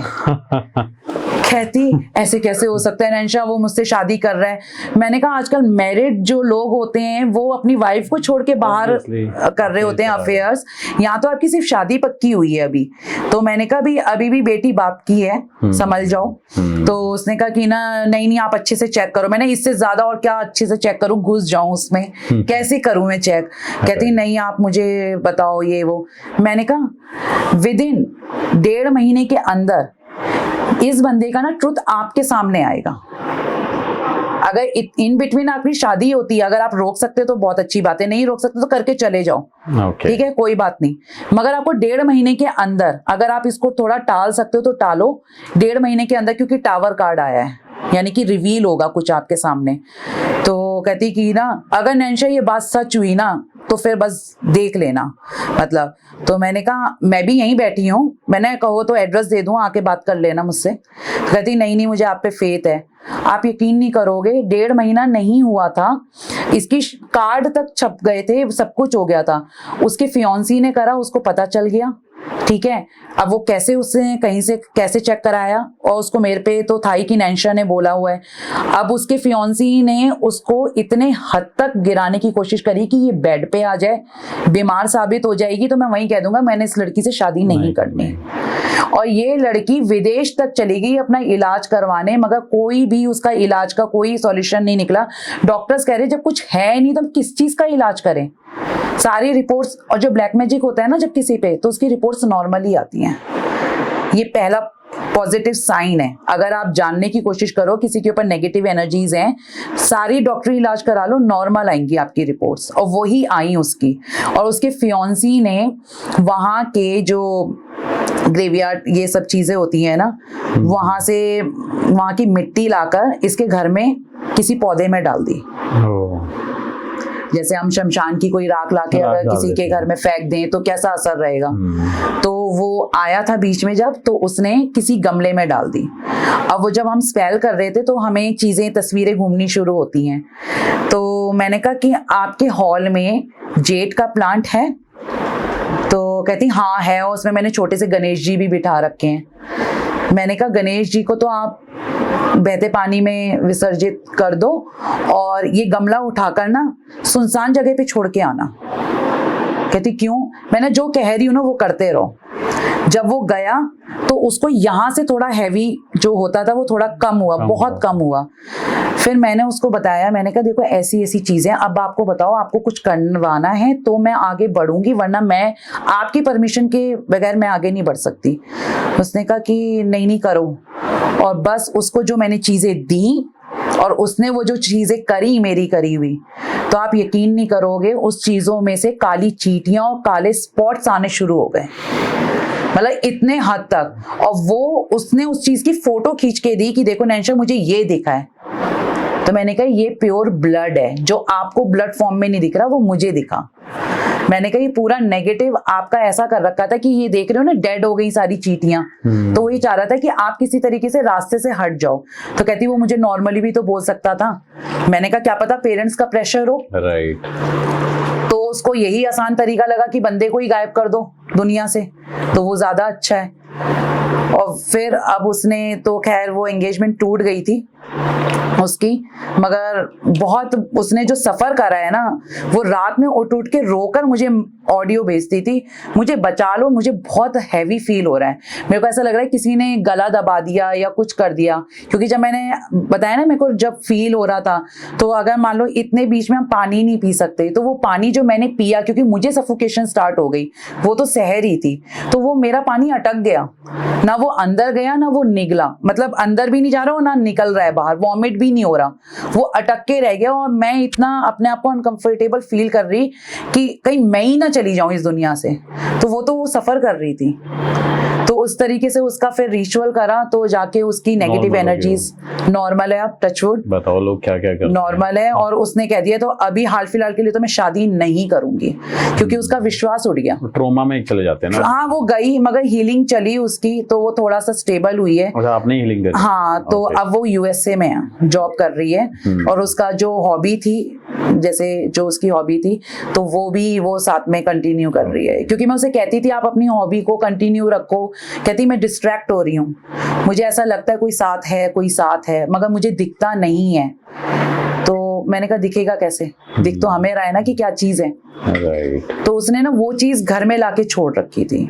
कहती ऐसे कैसे हो सकता है नैन्शा, वो मुझसे शादी कर रहा है। मैंने कहा आजकल मैरिड जो लोग होते हैं वो अपनी वाइफ को छोड़ के बाहर कर रहे होते हैं अफेयर्स, यहाँ तो आपकी सिर्फ शादी पक्की हुई है अभी। तो मैंने कहा अभी भी बेटी बाप की है, समझ जाओ। तो उसने कहा कि ना नहीं नहीं, आप अच्छे से चेक करो। मैंने इससे ज्यादा और क्या अच्छे से चेक करूं, घुस जाऊं उसमें, कैसे करूं मैं चेक? कहती नहीं, आप मुझे बताओ ये वो। मैंने कहा विद इन 1.5 महीने के अंदर इस बंदे का ना ट्रुथ आपके सामने आएगा। अगर इन बिटवीन आपकी शादी होती है, अगर आप रोक सकते तो बहुत अच्छी बात है, नहीं रोक सकते तो करके चले जाओ, ठीक है, कोई बात नहीं। मगर आपको 1.5 महीने के अंदर, अगर आप इसको थोड़ा टाल सकते हो तो टालो 1.5 महीने के अंदर, क्योंकि टावर कार्ड आया है, यानी कि रिवील होगा कुछ आपके सामने। तो कहती कि ना अगर नैन्शा ये बात सच हुई ना तो फिर बस देख लेना, मतलब। तो मैंने कहा मैं भी यहीं बैठी हूँ, मैंने कहो तो एड्रेस दे दूँ, आके बात कर लेना मुझसे। कहती नहीं मुझे आप पे फेथ है। आप यकीन नहीं करोगे, 1.5 महीना नहीं हुआ था, इसकी कार्ड तक छप गए थे, सब कुछ हो गया था। उसके फियांसी ने करा, उसको पता चल गया, ठीक है। अब वो कैसे उसने कहीं से कैसे चेक कराया, और उसको मेरे पे तो था ही कि नैन्शा ने बोला हुआ है। अब उसके फियांसी ने उसको इतने हद तक गिराने की कोशिश करी कि ये बेड पे आ जाए, बीमार साबित हो जाएगी तो मैं वहीं कह दूंगा मैंने इस लड़की से शादी नहीं करनी। और ये लड़की विदेश तक चली गई अपना इलाज करवाने, मगर कोई भी उसका इलाज का कोई सॉल्यूशन नहीं निकला। डॉक्टर्स कह रहे जब कुछ है नहीं तो हम किस चीज का इलाज करें। सारी रिपोर्ट्स, और जो ब्लैक मैजिक होता है ना जब किसी पे, तो उसकी रिपोर्ट्स नॉर्मली आती हैं। ये पहला पॉजिटिव साइन है। अगर आप जानने की कोशिश करो किसी के ऊपर नेगेटिव एनर्जीज हैं, सारी डॉक्टरी इलाज करा लो, नॉर्मल आएंगी आपकी रिपोर्ट्स, और वही आई उसकी। और उसके फियांसी ने वहां के जो ग्रेवयार्ड ये सब चीजें होती हैं ना, वहां से वहां की मिट्टी लाकर इसके घर में किसी पौधे में डाल दी। जैसे हम शमशान की कोई राख लाके अगर किसी के घर में फेंक दें तो कैसा असर रहेगा। तो वो आया था बीच में जब, तो उसने किसी गमले में डाल दी। अब वो जब हम स्पेल कर रहे थे तो हमें चीजें तस्वीरें घूमनी शुरू होती हैं। तो मैंने कहा कि आपके हॉल में जेड का प्लांट है? तो कहती हाँ है, और उसमें मैंने छोटे से गणेश जी भी बिठा रखे हैं। मैंने कहा गणेश जी को तो आप बहते पानी में विसर्जित कर दो, और ये गमला उठाकर ना सुनसान जगह पे छोड़ के आना। कहती क्यों? मैंने जो कह रही हूँ ना वो करते रहो। जब वो गया तो उसको यहाँ से थोड़ा हैवी जो होता था वो थोड़ा कम हुआ, बहुत कम हुआ। फिर मैंने उसको बताया, मैंने कहा देखो ऐसी ऐसी चीजें, अब आपको बताओ आपको कुछ करवाना है तो मैं आगे बढ़ूंगी, वरना मैं आपकी परमिशन के बगैर मैं आगे नहीं बढ़ सकती। उसने कहा कि नहीं करो, और बस उसको जो मैंने चीजें दी और उसने वो जो चीजें करी मेरी करी हुई, तो आप यकीन नहीं करोगे उस चीजों में से काली चींटियां और काले स्पॉट्स आने शुरू हो गए, मतलब इतने हद तक। और वो उसने उस चीज की फोटो खींच के दी कि देखो नैन्शा मुझे ये दिखा है। तो मैंने कहा ये प्योर ब्लड है, जो आपको ब्लड फॉर्म में नहीं दिख रहा वो मुझे दिखा। मैंने कहा ये पूरा नेगेटिव आपका ऐसा कर रखा था कि ये देख रहे हो ना डेड हो गई सारी चींटियां, तो वो ये चाह रहा था कि आप किसी तरीके से रास्ते से हट जाओ। तो कहती वो मुझे नॉर्मली भी तो बोल सकता था। मैंने कहा क्या पता पेरेंट्स का प्रेशर हो, राइट। तो उसको यही आसान तरीका लगा कि बंदे को ही गायब कर दो दुनिया से, तो वो ज्यादा अच्छा है। और फिर अब उसने तो खैर वो एंगेजमेंट टूट गई थी उसकी, मगर बहुत उसने जो सफर करा है ना, वो रात में उठ के रोकर मुझे ऑडियो भेजती थी, मुझे बचा लो, मुझे बहुत हैवी फील हो रहा है, मेरे को ऐसा लग रहा है किसी ने गला दबा दिया या कुछ कर दिया। क्योंकि जब मैंने बताया ना मेरे को जब फील हो रहा था, तो अगर मान लो इतने बीच में हम पानी नहीं पी सकते, तो वो पानी जो मैंने पिया, क्योंकि मुझे सफोकेशन स्टार्ट हो गई, वो तो सहर ही थी, तो वो मेरा पानी अटक गया, ना वो अंदर गया ना वो निकला, मतलब अंदर भी नहीं जा रहा और ना निकल रहा है बाहर, वॉमिट भी नहीं हो रहा, वो अटक के रह गया। और मैं इतना अपने आप को अनकंफर्टेबल फील कर रही कि कहीं मैं ही ना चली जाऊं इस दुनिया से। तो वो सफर कर रही थी, तो उस तरीके से उसका फिर रिचुअल करा, तो जाके उसकी नेगेटिव एनर्जीज नॉर्मल है। अब टचवुड बताओ लोग क्या क्या करते नॉर्मल है। और उसने कह दिया तो अभी हाल फिलहाल के लिए तो मैं शादी नहीं करूंगी, क्योंकि उसका विश्वास उड़ गया। ट्रोमा में चले जाते हैं ना। हाँ वो गई, मगर हीलिंग चली उसकी, तो वो थोड़ा सा स्टेबल हुई है। अच्छा आपने हीलिंग करी? हाँ, तो अब वो यूएसए में जॉब कर रही है, और उसका जो हॉबी थी, जैसे जो उसकी हॉबी थी, तो वो भी वो साथ में कंटिन्यू कर रही है। क्योंकि मैं उसे कहती थी आप अपनी हॉबी को कंटिन्यू रखो, कहती मैं डिस्ट्रैक्ट हो रही हूँ, मुझे ऐसा लगता है कोई साथ है मगर मुझे दिखता नहीं है। तो मैंने कहा दिखेगा कैसे, दिख तो हमें रहा है ना कि क्या चीज है। राइट। तो उसने ना वो चीज घर में लाके छोड़ रखी थी।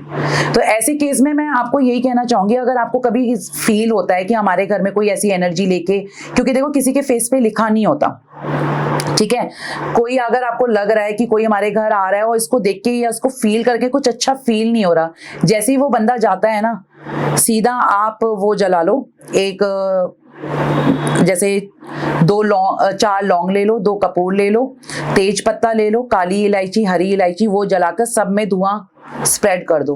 तो ऐसे केस में मैं आपको यही कहना चाहूंगी, अगर आपको कभी फील होता है कि हमारे घर में कोई ऐसी एनर्जी लेके, क्योंकि देखो किसी के फेस पे लिखा नहीं होता, ठीक है, कोई अगर आपको लग रहा है कि कोई हमारे घर आ रहा है और इसको देख के या उसको फील करके कुछ अच्छा फील नहीं हो रहा, जैसे ही वो बंदा जाता है ना, सीधा आप वो जला लो, एक जैसे 4 लौंग ले लो, 2 कपूर ले लो, तेज पत्ता ले लो, काली इलायची, हरी इलायची, वो जलाकर सब में धुआं स्प्रेड कर दो।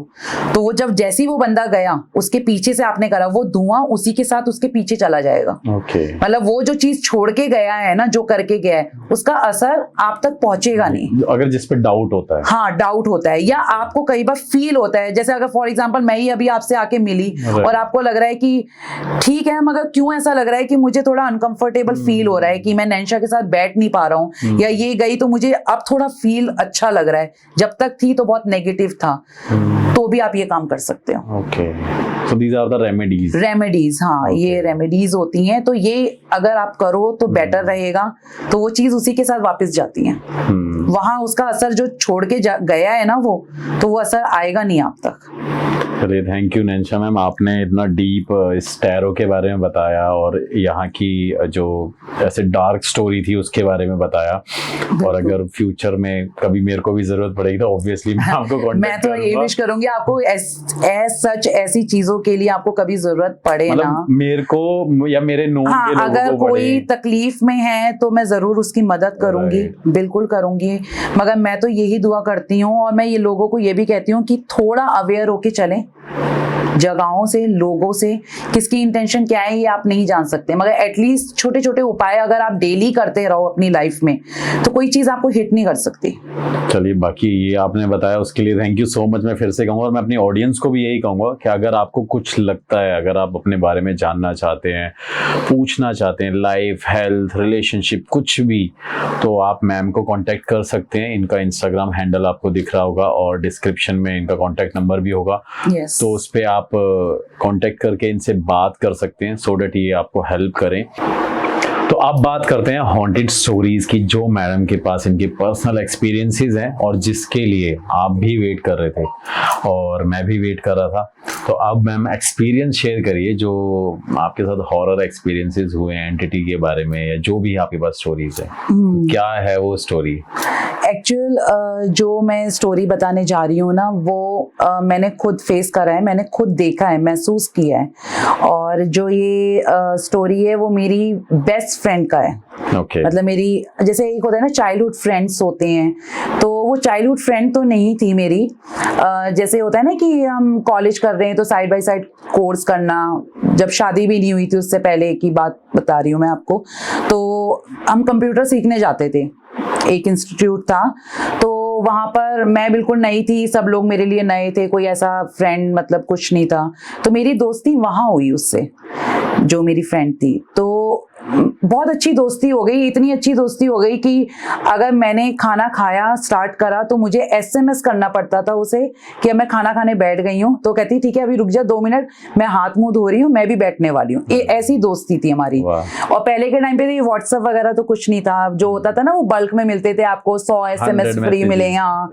तो वो जब जैसे ही वो बंदा गया, उसके पीछे से आपने करा, वो धुआं उसी के साथ उसके पीछे चला जाएगा। मतलब वो जो चीज छोड़ के गया है ना, जो करके गया है, उसका असर आप तक पहुंचेगा नहीं। अगर जिस पे डाउट होता है, हाँ डाउट होता है, या आपको कई बार फील होता है, जैसे अगर फॉर एग्जांपल मैं ही अभी आपसे आके मिली और आपको लग रहा है कि ठीक है, मगर क्यों ऐसा लग रहा है कि मुझे थोड़ा अनकंफर्टेबल फील हो रहा है कि मैं नैन्शा के साथ बैठ नहीं पा रहा हूँ, या ये गई तो मुझे अब थोड़ा फील अच्छा लग रहा है, जब तक थी तो बहुत नेगेटिव था, तो भी आप ये काम कर सकते हो। Okay, so these are the remedies. हाँ, ये रेमेडीज होती हैं, तो ये अगर आप करो तो बेटर रहेगा। तो वो चीज उसी के साथ वापस जाती है, वहां उसका असर जो छोड़ के गया है ना, वो असर आएगा नहीं आप तक। चलिए, थैंक यू नैन्शा मैम, आपने इतना डीप इस टैरो के बारे में बताया और यहाँ की जो ऐसे डार्क स्टोरी थी उसके बारे में बताया। और अगर फ्यूचर में कभी मेरे को भी जरूरत पड़ेगी तो ऑब्वियसली मैं आपको कॉन्टेक्ट मैं तो ये विश करूंगी आपको सच ऐसी चीजों के लिए आपको कभी जरूरत पड़े ना, मेरे को या मेरे नोन के लोगों अगर को कोई तकलीफ में है तो मैं जरूर उसकी मदद करूंगी, बिल्कुल करूंगी। मगर मैं तो यही दुआ करती हूँ, और मैं ये लोगों को ये भी कहती हूँ कि थोड़ा अवेयर होके चलें जगहों से, लोगों से, किसकी इंटेंशन क्या है ये आप नहीं जान सकते, मगर एटलीस्ट छोटे छोटे उपाय अगर आप डेली करते रहो अपनी लाइफ में, तो कोई चीज आपको हिट नहीं कर सकती। चलिए, बाकी ये आपने बताया उसके लिए थैंक यू सो मच। मैं फिर से कहूँगा, और मैं अपनी ऑडियंस को भी यही कहूँगा कि अगर आपको कुछ लगता है, अगर आप अपने बारे में जानना चाहते हैं, पूछना चाहते हैं, लाइफ, हेल्थ, रिलेशनशिप, कुछ भी, तो आप मैम को कांटेक्ट कर सकते हैं। इनका इंस्टाग्राम हैंडल आपको दिख रहा होगा और डिस्क्रिप्शन में इनका कांटेक्ट नंबर भी होगा। तो उस पर आप कांटेक्ट करके इनसे बात कर सकते हैं, सो दैट ये आपको हेल्प करें। तो अब बात करते हैं हॉन्टेड स्टोरीज की, जो मैडम के पास इनके पर्सनल एक्सपीरियंसेस हैं और जिसके लिए आप भी वेट कर रहे थे और मैं भी वेट कर रहा था। तो अब मैम एक्सपीरियंस शेयर करिए, जो आपके साथ हॉरर एक्सपीरियंसेस हुए हैं एंटिटी के बारे में, या जो भी आपके पास स्टोरीज है, क्या है वो स्टोरी? एक्चुअल जो मैं स्टोरी बताने जा रही हूँ ना, वो मैंने खुद फेस करा है, मैंने खुद देखा है, महसूस किया है। और जो ये स्टोरी है वो मेरी बेस्ट फ्रेंड का है। मतलब मेरी, जैसे एक होता है ना चाइल्डहुड फ्रेंड्स होते हैं, तो वो चाइल्डहुड फ्रेंड तो नहीं थी मेरी। जैसे होता है ना कि हम कॉलेज कर रहे हैं तो साइड बाय साइड कोर्स करना, जब शादी भी नहीं हुई थी उससे पहले की बात बता रही हूँ मैं आपको, तो हम कंप्यूटर सीखने जाते थे, एक इंस्टीट्यूट था, तो वहां पर मैं बिल्कुल नई थी, सब लोग मेरे लिए नए थे, कोई ऐसा फ्रेंड मतलब कुछ नहीं था। तो मेरी दोस्ती वहां हुई उससे, जो मेरी फ्रेंड थी। तो बहुत अच्छी दोस्ती हो गई, इतनी अच्छी दोस्ती हो गई कि अगर मैंने खाना खाया स्टार्ट करा तो मुझे SMS करना पड़ता था उसे कि अब मैं खाना खाने बैठ गई हूँ, तो कहती ठीक है अभी रुक जा 2 मिनट, मैं हाथ मुंह धो रही हूँ, मैं भी बैठने वाली हूँ। ऐसी दोस्ती थी हमारी। और पहले के टाइम पे तो ये व्हाट्सएप वगैरह तो कुछ नहीं था, जो होता था ना वो बल्क में मिलते थे, आपको 100 SMS फ्री मिले। हाँ,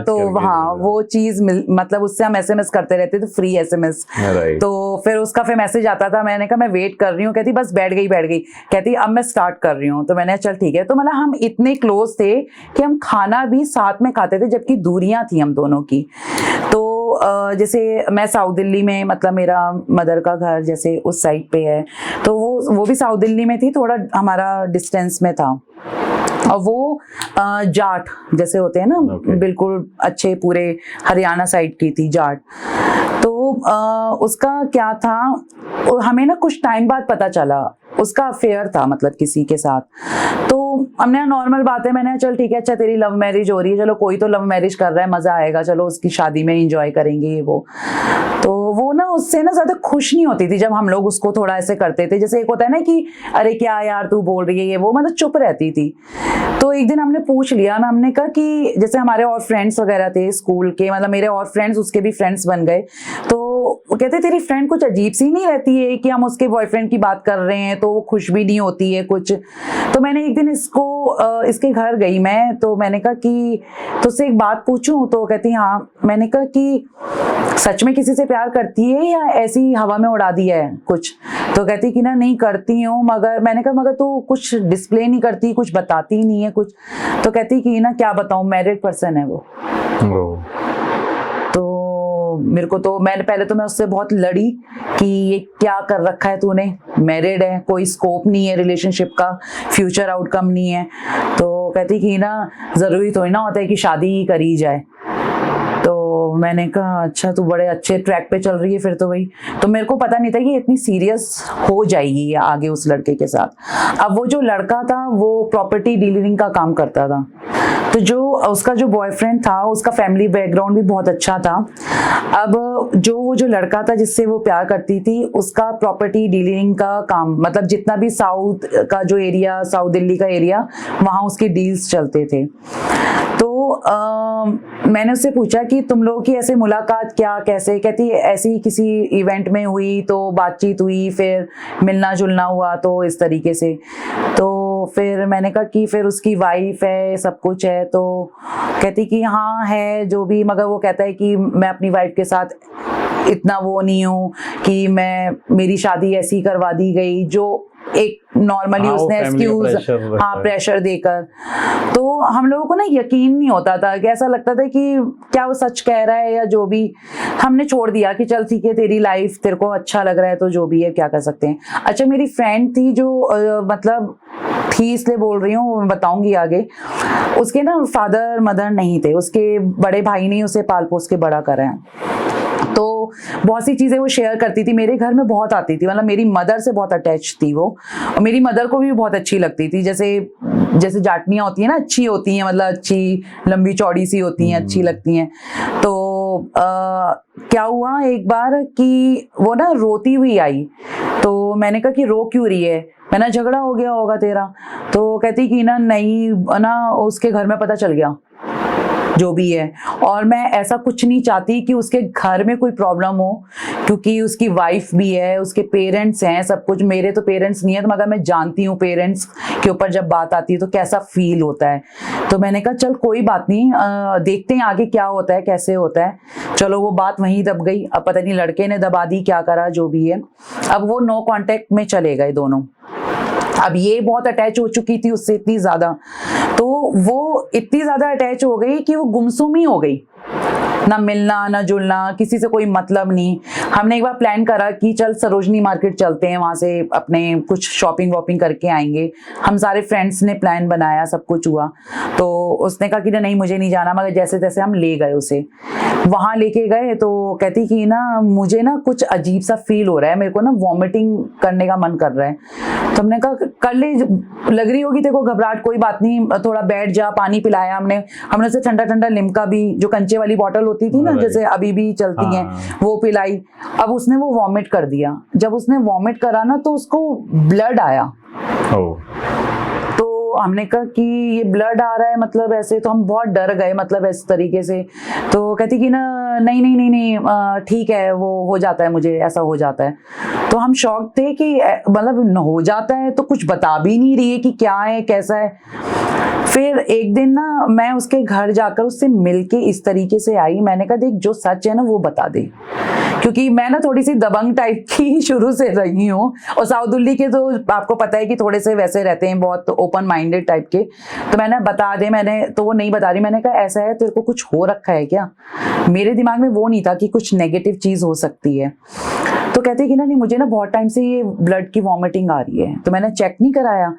तो हाँ वो चीज मतलब उससे हम SMS करते रहते थे, फ्री SMS। तो फिर उसका फिर मैसेज आता था, मैंने कहा मैं वेट कर रही हूँ, कहती बस बैठ गई, कहती अब मैं स्टार्ट कर रही हूँ। तो मैंने चल ठीक है। तो मतलब हम इतने क्लोज थे कि हम खाना भी साथ में खाते थे, जबकि दूरियां थी हम दोनों की। तो जैसे मैं साउथ दिल्ली में, मतलब मेरा मदर का घर जैसे उस साइड पे है, तो वो भी साउथ दिल्ली में थी, थोड़ा हमारा डिस्टेंस में था। और वो जाट जैसे होते हैं ना, बिल्कुल अच्छे पूरे हरियाणा साइड की थी जाट। तो उसका क्या था, हमें ना कुछ टाइम बाद पता चला उसका अफेयर था, मतलब किसी के साथ। तो हमने नॉर्मल बात है, मैंने चल ठीक है, अच्छा तेरी लव मैरिज हो रही है, चलो कोई तो लव मैरिज कर रहा है, मजा आएगा, चलो उसकी शादी में एंजॉय करेंगे ये वो। तो वो ना उससे ना ज्यादा खुश नहीं होती थी जब हम लोग उसको थोड़ा ऐसे करते थे, जैसे एक होता है ना कि अरे क्या यार तू बोल रही है ये वो, मतलब चुप रहती थी। तो एक दिन हमने पूछ लिया ना, हमने कहा कि जैसे हमारे और फ्रेंड्स वगैरह थे स्कूल के, मतलब मेरे और फ्रेंड्स उसके भी फ्रेंड्स बन गए, तो वो कहते तेरी फ्रेंड कुछ अजीब सी नहीं रहती है कि हम उसके बॉयफ्रेंड की बात कर रहे हैं तो वो खुश भी नहीं होती है कुछ। तो मैंने एक दिन इसके घर गई मैं, तो मैंने कहा कि तुझसे एक बात पूछूं, तो कहती हाँ। मैंने कहा कि सच में किसी से प्यार करती है या ऐसी हवा में उड़ा दिया है कुछ? तो कहती कि ना नहीं करती हूँ, मगर मैंने कहा मगर तू कुछ डिस्प्ले नहीं करती, कुछ बताती नहीं है कुछ। तो कहती कि ना क्या बताऊं, मैरिड पर्सन है वो। मेरे को तो मैं उससे बहुत लड़ी कि ये क्या कर रखा है तूने, मैरिड है, कोई स्कोप नहीं है रिलेशनशिप का, फ्यूचर आउटकम नहीं है। तो कहती कि ना जरूरी थोड़ी ना होता है कि शादी ही करी जाए। मैंने कहा अच्छा तू बड़े अच्छे ट्रैक पे चल रही है फिर तो भाई। तो मेरे को पता नहीं था कि ये इतनी सीरियस हो जाएगी आगे उस लड़के के साथ। अब वो जो लड़का था वो प्रॉपर्टी डीलरिंग का काम करता था, तो जो उसका जो बॉयफ्रेंड था उसका फैमिली बैकग्राउंड भी बहुत अच्छा था। अब वो जो लड़का था जिससे वो प्यार करती थी उसका प्रॉपर्टी डीलिंग का काम, मतलब जितना भी साउथ का जो एरिया, साउथ दिल्ली का एरिया, वहाँ उसके डील्स चलते थे। तो मैंने उससे पूछा कि तुम लोगों की ऐसे मुलाकात क्या कैसे, कहती ऐसी ही किसी इवेंट में हुई तो बातचीत हुई, फिर मिलना जुलना हुआ तो इस तरीके से। तो फिर मैंने कहा कि फिर उसकी वाइफ है, सब कुछ है, तो कहती कि हाँ है जो भी, मगर वो कहता है कि मैं अपनी वाइफ के साथ इतना वो नहीं हूँ कि मेरी शादी ऐसी करवा दी गई, जो एक नॉर्मली उसने एक्सक्यूज, हाँ प्रेशर देकर। तो हम लोगों को ना यकीन नहीं होता था, कि ऐसा लगता था कि क्या वो सच कह रहा है या जो भी। हमने छोड़ दिया कि चल ठीक है तेरी लाइफ, तेरे को अच्छा लग रहा है तो जो भी है क्या कर सकते हैं। अच्छा मेरी फ्रेंड थी जो मतलब थी इसलिए बोल रही हूँ, मैं बताऊंगी आगे। उसके ना फादर मदर नहीं थे, उसके बड़े भाई ने उसे पाल पोस के बड़ा करा है। तो बहुत सी चीजें वो शेयर करती थी, मेरे घर में बहुत आती थी, मतलब मेरी मदर से बहुत अटैच थी वो, और मेरी मदर को भी बहुत अच्छी लगती थी। जैसे जाटनियाँ होती हैं ना, अच्छी होती हैं, मतलब अच्छी लंबी चौड़ी सी होती हैं, अच्छी लगती हैं। तो क्या हुआ एक बार कि वो ना रोती हुई आई, तो मैंने कहा कि रो क्यों रही है, मैंने झगड़ा हो गया होगा तेरा। तो कहती कि ना नहीं ना, उसके घर में पता चल गया जो भी है, और मैं ऐसा कुछ नहीं चाहती कि उसके घर में कोई प्रॉब्लम हो, क्योंकि उसकी वाइफ भी है, उसके पेरेंट्स हैं, सब कुछ। मेरे तो पेरेंट्स नहीं है, तो मगर मैं जानती हूँ पेरेंट्स के ऊपर जब बात आती है तो कैसा फील होता है। तो मैंने कहा चल कोई बात नहीं, देखते हैं आगे क्या होता है, कैसे होता है। चलो वो बात वहीं दब गई। अब पता नहीं लड़के ने दबा दी, क्या करा, जो भी है। अब वो नो कांटेक्ट में चले गए दोनों। अब ये बहुत अटैच हो चुकी थी उससे, इतनी ज्यादा, तो वो इतनी ज्यादा अटैच हो गई कि वो गुमसुम ही हो गई, ना मिलना ना जुलना, किसी से कोई मतलब नहीं। हमने एक बार प्लान करा कि चल सरोजनी मार्केट चलते हैं, वहां से अपने कुछ शॉपिंग वॉपिंग करके आएंगे। हम सारे फ्रेंड्स ने प्लान बनाया, सब कुछ हुआ। तो उसने कहा कि नहीं मुझे नहीं जाना, मगर जैसे तैसे हम ले गए उसे। वहां लेके गए तो कहती कि ना मुझे ना कुछ अजीब सा फील हो रहा है, मेरे को ना वॉमिटिंग करने का मन कर रहा है। तो हमने कहा कर ले, लग रही होगी तेरे को घबराहट, कोई बात नहीं, थोड़ा बैठ जा। पानी पिलाया हमने उसे, ठंडा ठंडा लिम्का भी, जो कंचे वाली बॉटल होती थी ना, जैसे अभी भी चलती हैं, वो पिलाई। अब उसने वो वॉमिट कर दिया। जब उसने वॉमिट करा ना तो उसको ब्लड आया। हमने कहा कि ये ब्लड आ रहा है, मतलब ऐसे, तो हम बहुत डर गए, मतलब इस तरीके से। तो कहती कि ना नहीं नहीं नहीं नहीं ठीक है, वो हो जाता है, मुझे ऐसा हो जाता है। तो हम शॉक थे कि मतलब हो जाता है, तो कुछ बता भी नहीं रही है कि क्या है कैसा है। फिर एक दिन ना मैं उसके घर जाकर उससे मिलके इस तरीके से आई। मैंने कहा देख जो सच है ना वो बता दे, क्योंकि मैं ना थोड़ी सी दबंग टाइप की शुरू से रही हूँ, और साउथ दिल्ली के तो आपको पता है कि थोड़े से वैसे रहते हैं, बहुत ओपन माइंडेड टाइप के। तो मैंने बता दे, तो वो नहीं बता रही। मैंने कहा ऐसा है, तेरे को कुछ हो रखा है क्या? मेरे दिमाग में वो नहीं था कि कुछ नेगेटिव चीज हो सकती है। तो कहते कि ना नहीं मुझे ना बहुत टाइम से ये ब्लड की वॉमिटिंग आ रही है। तो मैंने चेक नहीं कराया।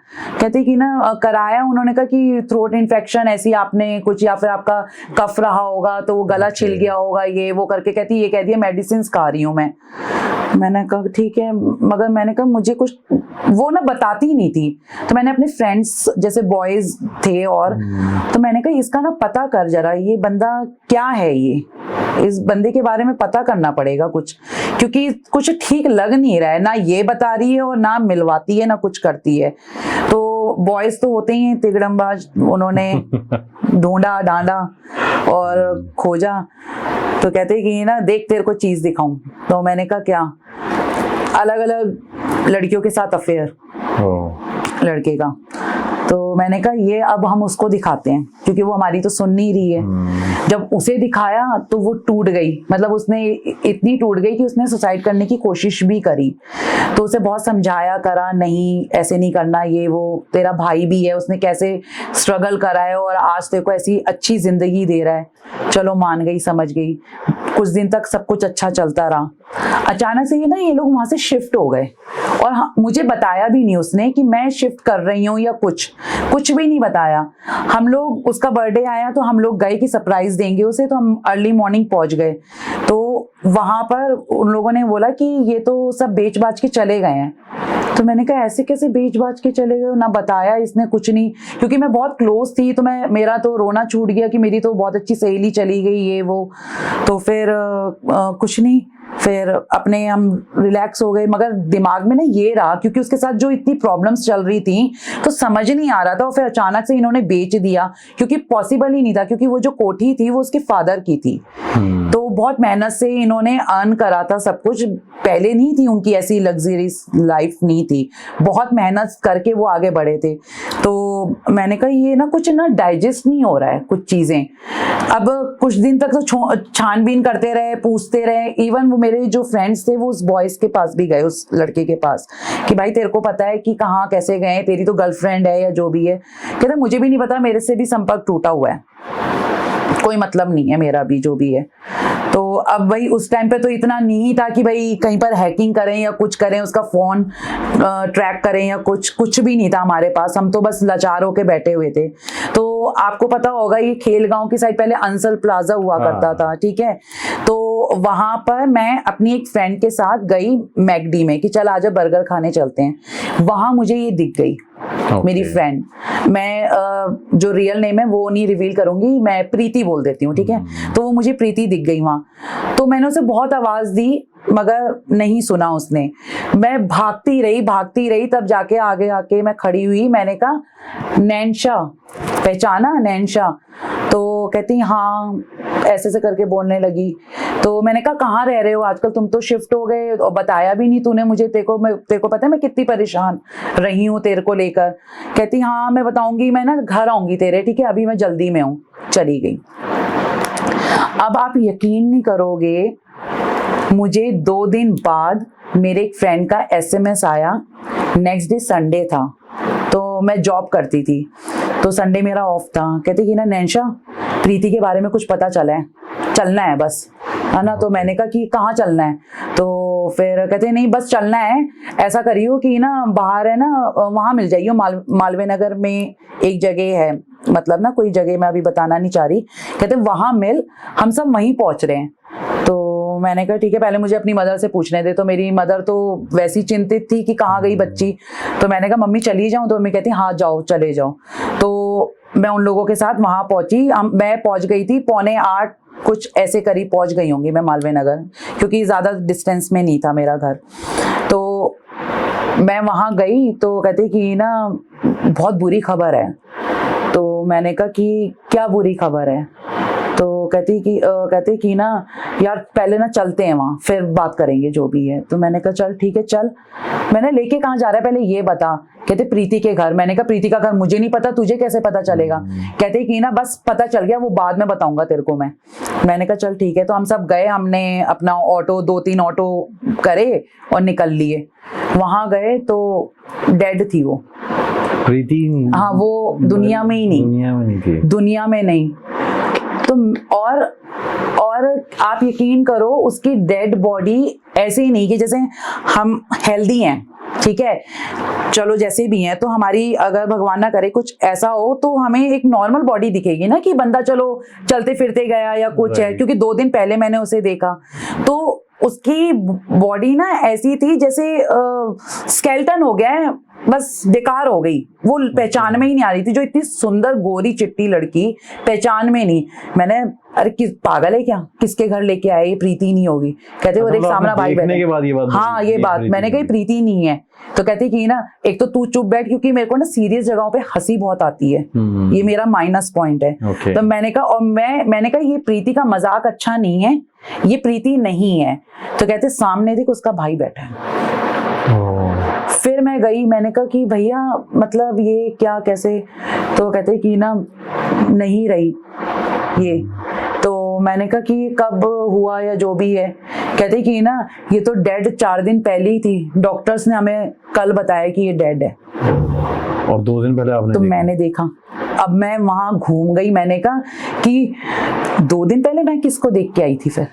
कहते कि ना कराया, उन्होंने कहा कि थ्रोट इन्फेक्शन ऐसी आपने कुछ, या फिर आपका कफ रहा होगा तो वो गला छिल गया होगा, ये वो करके कहती ये कह दिया मेडिसिन खा रही हूँ मैं। मैंने कहा ठीक है, मगर मैंने कहा मुझे कुछ, वो ना बताती नहीं थी। तो मैंने अपने फ्रेंड्स जैसे बॉयज थे, और तो मैंने कहा इसका ना पता कर जरा, ये बंदा क्या है, ये इस बंदे के बारे में पता करना पड़ेगा कुछ, क्योंकि कुछ ठीक लग नहीं रहा है, ना ये बता रही है और ना मिलवाती है ना कुछ करती है। तो बॉयज तो होते ही हैं तिगड़मबाज, उन्होंने ढूंढा डांडा और खोजा। तो कहते कि ना देख तेरे को चीज दिखाऊं। तो मैंने कहा क्या? अलग अलग लड़कियों के साथ अफेयर लड़के का। तो मैंने कहा ये अब हम उसको दिखाते हैं, क्योंकि वो हमारी तो सुन नहीं रही है। जब उसे दिखाया तो वो टूट गई, मतलब उसने इतनी टूट गई कि उसने सुसाइड करने की कोशिश भी करी। तो उसे बहुत समझाया करा, नहीं ऐसे नहीं करना, ये वो तेरा भाई भी है, उसने कैसे स्ट्रगल करा है और आज तेरे को ऐसी अच्छी जिंदगी दे रहा है। चलो मान गई, समझ गई। कुछ दिन तक सब कुछ अच्छा चलता रहा। अचानक से ये लोग वहां से शिफ्ट हो गए और मुझे बताया भी नहीं उसने कि मैं शिफ्ट कर रही हूँ या कुछ भी नहीं बताया। हम लोग, उसका बर्थडे आया तो हम लोग गए कि सरप्राइज देंगे उसे, तो हम अर्ली मॉर्निंग पहुंच गए। तो वहां पर उन लोगों ने बोला कि ये तो सब बेच बाच के चले गए हैं। तो मैंने कहा ऐसे कैसे बेच बाच के चले गए, ना बताया इसने कुछ नहीं, क्योंकि मैं बहुत क्लोज थी। तो मेरा तो रोना छूट गया कि मेरी तो बहुत अच्छी सहेली चली गई ये वो। तो फिर कुछ नहीं, फिर अपने हम रिलैक्स हो गए। मगर दिमाग में ना ये रहा, क्योंकि उसके साथ जो इतनी प्रॉब्लम्स चल रही थी तो समझ नहीं आ रहा था। और फिर अचानक से इन्होंने बेच दिया, क्योंकि पॉसिबल ही नहीं था, क्योंकि वो जो कोठी थी वो उसके फादर की थी। तो बहुत मेहनत से इन्होंने अर्न करा था सब कुछ। पहले नहीं थी उनकी ऐसी लग्जरीज लाइफ, नहीं थी, बहुत मेहनत करके वो आगे बढ़े थे। तो मैंने कहा ये ना कुछ ना डाइजेस्ट नहीं हो रहा है कुछ चीजें। अब कुछ दिन तक तो छानबीन करते रहे, पूछते रहे। इवन वो मेरे जो फ्रेंड्स थे वो उस बॉयज के पास भी गए, उस लड़के के पास, कि भाई तेरे को पता है कि कहाँ कैसे गए, तेरी तो गर्लफ्रेंड है या जो भी है। कहते मुझे भी नहीं पता, मेरे से भी संपर्क टूटा हुआ है, कोई मतलब नहीं है मेरा भी जो भी है। तो अब भाई उस टाइम पे तो इतना नहीं था कि भाई कहीं पर हैकिंग करें या कुछ करें, उसका फोन ट्रैक करें या कुछ भी नहीं था हमारे पास। हम तो बस लाचार होके बैठे हुए थे। तो आपको पता होगा ये खेलगांव की साइड पहले अंसल प्लाजा हुआ करता था, ठीक है। तो वहां पर मैं अपनी एक फ्रेंड के साथ गई मैकडी में कि चल आजा बर्गर खाने चलते हैं। वहां मुझे ये दिख गई मेरी फ्रेंड। मैं जो रियल नेम है वो नहीं रिवील करूंगी, मैं प्रीति बोल देती हूँ, ठीक है। तो वो मुझे प्रीति दिख गई वहां। तो मैंने उसे बहुत आवाज दी मगर नहीं सुना उसने। मैं भागती रही, तब जाके आगे आके मैं खड़ी हुई। मैंने कहा नैनशा, पहचाना नैनशा? तो कहती हाँ, ऐसे से करके बोलने लगी। तो मैंने कहा कहाँ रह रहे हो आजकल, तुम तो शिफ्ट हो गए और बताया भी नहीं तूने मुझे। तेरे को पता है मैं कितनी परेशान रही हूँ तेरे को लेकर। कहती हाँ मैं बताऊंगी, मैं ना घर आऊंगी तेरे, ठीक है, अभी मैं जल्दी में हूँ। चली गई। अब आप यकीन नहीं करोगे, मुझे 2 दिन बाद मेरे एक फ्रेंड का SMS आया। नेक्स्ट डे संडे था, तो मैं जॉब करती थी, तो संडे मेरा ऑफ था। कहते कि ना नैनशा, प्रीति के बारे में कुछ पता चला है, चलना है बस, है ना। तो मैंने कहा कि कहाँ चलना है? तो फिर कहते नहीं बस चलना है, ऐसा करियो कि ना बाहर है ना, वहाँ मिल जाइयो, मालवीय नगर में एक जगह है, मतलब ना कोई जगह मैं अभी बताना नहीं चाह रही। कहते वहाँ मिल, हम सब वहीं पहुँच रहे हैं। तो मैंने कहा ठीक है, पहले मुझे अपनी मदर से पूछने दे। तो मेरी मदर तो वैसी चिंतित थी कि कहाँ गई बच्ची। तो मैंने कहा मम्मी चली जाऊँ? तो मम्मी कहती हाँ जाओ, चले जाओ। तो मैं उन लोगों के साथ वहां पहुंची। मैं पहुंच गई थी 7:45 कुछ ऐसे करीब पहुंच गई होंगी मैं मालवीय नगर, क्योंकि ज्यादा डिस्टेंस में नहीं था मेरा घर। तो मैं वहां गई तो कहते कि ना बहुत बुरी खबर है। तो मैंने कहा कि क्या बुरी खबर है? तो कहते कि ना यार पहले ना चलते हैं वहाँ, फिर बात करेंगे जो भी है। तो मैंने कहा चल ठीक है चल। मैंने लेके कहाँ जा रहा है पहले ये बता। कहते प्रीति के घर। मैंने कहा प्रीति का घर मुझे नहीं पता, तुझे कैसे पता चलेगा? कहते कि ना बस पता चल गया, वो बाद में बताऊंगा तेरे को मैं। मैंने कहा चल ठीक है। तो हम सब गए, हमने अपना ऑटो 2-3 ऑटो करे और निकल लिए। वहां गए तो डेड थी वो प्रीति। हाँ, वो दुनिया में ही नहीं थी, दुनिया में नहीं। तो और आप यकीन करो, उसकी डेड बॉडी ऐसे ही नहीं कि जैसे हम हेल्दी हैं, ठीक है, चलो जैसे भी हैं, तो हमारी अगर भगवान ना करे कुछ ऐसा हो तो हमें एक नॉर्मल बॉडी दिखेगी ना, कि बंदा चलो चलते फिरते गया या कुछ है। क्योंकि 2 दिन पहले मैंने उसे देखा तो उसकी बॉडी ना ऐसी थी जैसे स्केलेटन हो गया है, बस बेकार हो गई। वो पहचान में ही नहीं आ रही थी, जो इतनी सुंदर गोरी चिट्टी लड़की पहचान में नहीं। मैंने अरे किस पागल है क्या, किसके घर लेके आए, ये प्रीति नहीं होगी। कहते और एक सामना भाई बैठे, हाँ ये बात मैंने कही प्रीति नहीं है। तो कहते कि ना एक तो तू चुप बैठ, क्योंकि मेरे को ना सीरियस जगहों पे हंसी बहुत आती है, ये मेरा माइनस पॉइंट है। तो मैंने कहा, और मैंने कहा ये प्रीति का मजाक अच्छा नहीं है, ये प्रीति नहीं है। तो कहते सामने देख उसका भाई बैठा है। फिर मैं गई, मैंने कहा कि भैया मतलब ये क्या कैसे? तो कहते कि ना नहीं रही ये। तो मैंने कहा कि कब हुआ या जो भी है? कहते कि ना ये तो डेड 4 दिन पहले ही थी, डॉक्टर्स ने हमें कल बताया कि ये डेड है। और 2 दिन पहले आपने तो मैंने देखा। अब मैं वहां घूम गई, मैंने कहा कि 2 दिन पहले मैं किसको देख के आई थी फिर?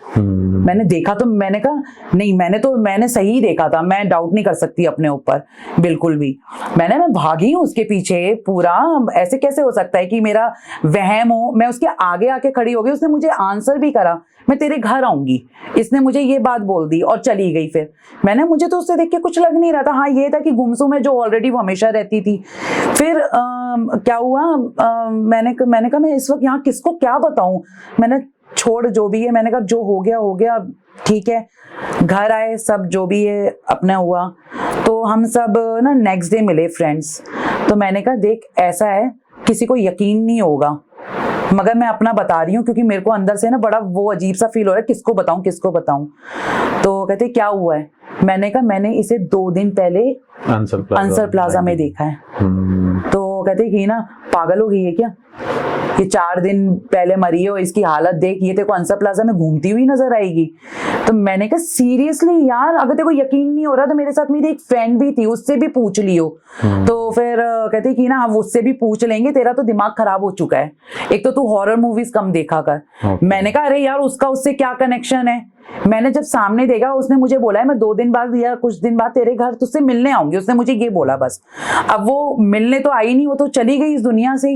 मैंने देखा तो मैंने कहा नहीं, मैंने सही देखा था, मैं डाउट नहीं कर सकती अपने ऊपर बिल्कुल भी। मैं भागी हूँ उसके पीछे पूरा, ऐसे कैसे हो सकता है कि मेरा वहम हो। मैं उसके आगे आके खड़ी हो गई, उसने मुझे आंसर भी करा, मैं तेरे घर आऊंगी, इसने मुझे ये बात बोल दी और चली गई। फिर मुझे तो उससे देख के कुछ लग नहीं रहा था। हाँ ये था कि गुमसुम है जो ऑलरेडी वो हमेशा रहती थी। फिर क्या हुआ, मैंने कहा मैं इस वक्त यहाँ किसको क्या बताऊं। मैंने छोड़ जो भी है, मैंने कहा जो हो गया ठीक है। घर आए, सब जो भी है अपना हुआ, तो हम सब ना नेक्स्ट डे मिले फ्रेंड्स। तो मैंने कहा देख ऐसा है, किसी को यकीन नहीं होगा मगर मैं अपना बता रही हूँ, क्योंकि मेरे को अंदर से ना बड़ा वो अजीब सा फील हो रहा है, किसको बताऊं। तो कहते क्या हुआ है। मैंने कहा मैंने इसे 2 दिन पहले आंसर प्लाजा में देखा है। तो कहते कि ना पागल हो गई है क्या, ये 4 दिन पहले मरी है और इसकी हालत देख, ये तेरे को आंसर प्लाजा में घूमती हुई नजर आएगी। तो मैंने कहा सीरियसली यार, अगर तेरे को यकीन नहीं हो रहा तो मेरे साथ मेरी एक फ्रेंड भी थी, उससे भी पूछ लियो। तो फिर कहते कि ना हम उससे भी पूछ लेंगे, तेरा तो दिमाग खराब हो चुका है, एक तो तू हॉरर मूवीज कम देखा कर। मैंने कहा अरे यार उसका उससे क्या कनेक्शन है। मैंने जब सामने देखा, उसने मुझे बोला है मैं 2 दिन बाद या कुछ दिन बाद तेरे घर तुझसे मिलने आऊंगी, उसने मुझे ये बोला बस। अब वो मिलने तो आई नहीं, वो तो चली गई इस दुनिया से।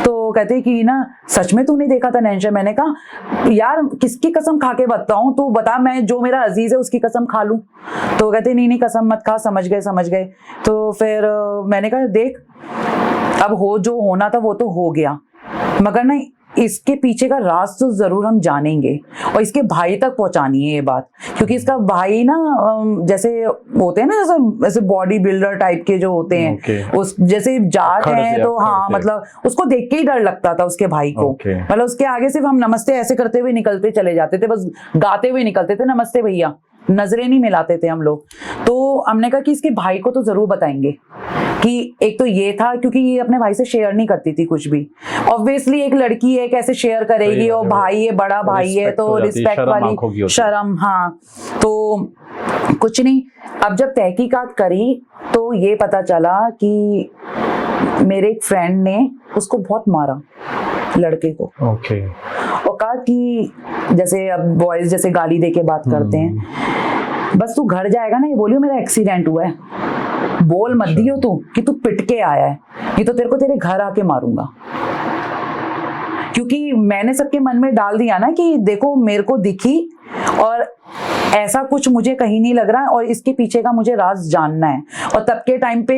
तो कहते कि ना सच में तूने देखा था नैंशा। मैंने कहा यार किसकी कसम खा के बताऊं, तू बता, मैं जो मेरा अजीज है उसकी कसम खा लूं। तो कहते नहीं कसम मत खा, समझ गए। तो फिर मैंने कहा देख अब जो होना था वो तो हो गया, मगर ना इसके पीछे का राज तो जरूर हम जानेंगे और इसके भाई तक पहुंचानी है ये बात, क्योंकि इसका भाई ना जैसे होते हैं ना, जैसे बॉडी बिल्डर टाइप के जो होते हैं, उस जैसे जाट हैं तो हाँ मतलब उसको देख के ही डर लगता था उसके भाई को। मतलब उसके आगे सिर्फ हम नमस्ते ऐसे करते हुए निकलते चले जाते थे, बस गाते हुए निकलते थे नमस्ते भैया, नजरें नहीं मिलाते थे हम लोग। तो हमने कहा कि इसके भाई को तो जरूर बताएंगे कि एक तो ये था, क्योंकि ये अपने भाई से शेयर नहीं करती थी कुछ भी। ऑब्वियसली एक लड़की है कैसे शेयर करेगी, और भाई है, बड़ा भाई है तो रिस्पेक्ट वाली शर्म। हाँ तो कुछ नहीं, अब जब तहकीकात करी तो ये पता चला कि मेरे एक फ्रेंड ने उसको बहुत मारा, लड़के को। और कहा कि जैसे अब बॉयज जैसे गाली दे के बात करते हैं, बस तू घर जाएगा ना ये बोलियो मेरा एक्सीडेंट हुआ है, बोल मत दियो तू कि तू पिट के आया है, नहीं तो तेरे को तेरे घर आके मारूंगा। क्योंकि मैंने सबके मन में डाल दिया ना कि देखो मेरे को दिखी और ऐसा कुछ मुझे कहीं नहीं लग रहा और इसके पीछे का मुझे राज जानना है। और तब के टाइम पे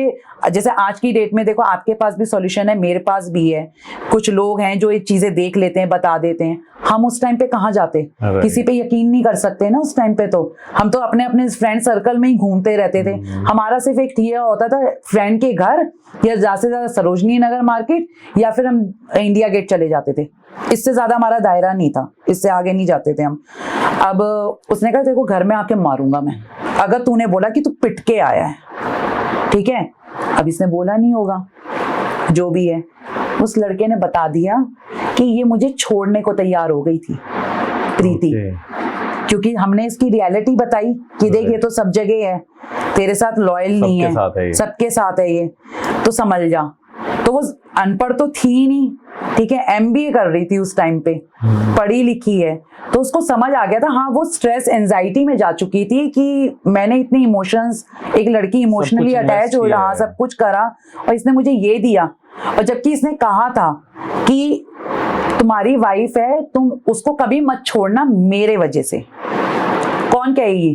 जैसे आज की डेट में देखो आपके पास भी सॉल्यूशन है, मेरे पास भी है, कुछ लोग हैं जो ये चीजें देख लेते हैं, बता देते हैं। हम उस टाइम पे कहाँ जाते, किसी पे यकीन नहीं कर सकते ना उस टाइम पे। तो हम तो अपने अपने फ्रेंड सर्कल में ही घूमते रहते थे। हमारा सिर्फ एक ये होता था फ्रेंड के घर, या ज्यादा से ज्यादा सरोजनी नगर मार्केट, या फिर हम इंडिया गेट चले जाते थे। इससे ज्यादा हमारा दायरा नहीं था, इससे आगे नहीं जाते थे हम। अब उसने कहा तेरे को घर में आके मारूंगा मैं, अगर तूने बोला कि तू पिट के आया है, ठीक है। अब इसने बोला नहीं होगा जो भी है, उस लड़के ने बता दिया कि ये मुझे छोड़ने को तैयार हो गई थी प्रीति। क्योंकि हमने इसकी रियलिटी बताई कि देख ये तो सब जगह है, तेरे साथ लॉयल नहीं है, सबके साथ है ये, तो समझ जा। तो वो अनपढ़ तो थी ही नहीं, ठीक है, MBA कर रही थी उस टाइम पे, पढ़ी लिखी है, तो उसको समझ आ गया था। हाँ वो स्ट्रेस एंजाइटी में जा चुकी थी कि मैंने इतनी इमोशंस, एक लड़की इमोशनली अटैच हो रहा, सब कुछ करा और इसने मुझे ये दिया। और जबकि इसने कहा था कि तुम्हारी वाइफ है, तुम उसको कभी मत छोड़ना मेरे वजह से। कौन कहेगी,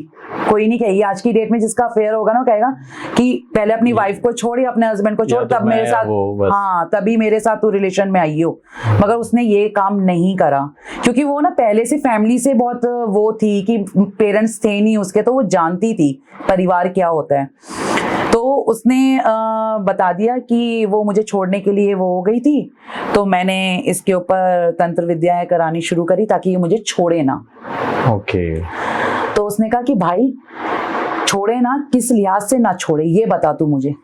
कोई नहीं कहेगी। आज की डेट में जिसका अफेयर होगा ना कहेगा कि पहले अपनी वाइफ को छोड़ या अपने हस्बैंड को छोड़, तब मेरे साथ, हाँ तभी मेरे साथ तू रिलेशन में आई हो। मगर उसने ये काम नहीं करा, क्योंकि वो ना पहले से फैमिली से बहुत वो थी कि पेरेंट्स थे नहीं उसके, तो वो जानती थी परिवार क्या होता है। तो उसने बता दिया कि वो मुझे छोड़ने के लिए वो हो गई थी, तो मैंने इसके ऊपर तंत्र विद्याएं करानी शुरू करी ताकि ये मुझे छोड़े ना। तो उसने कहा कि भाई छोड़े ना, किस लिहाज से ना छोड़े ये बता तू मुझे,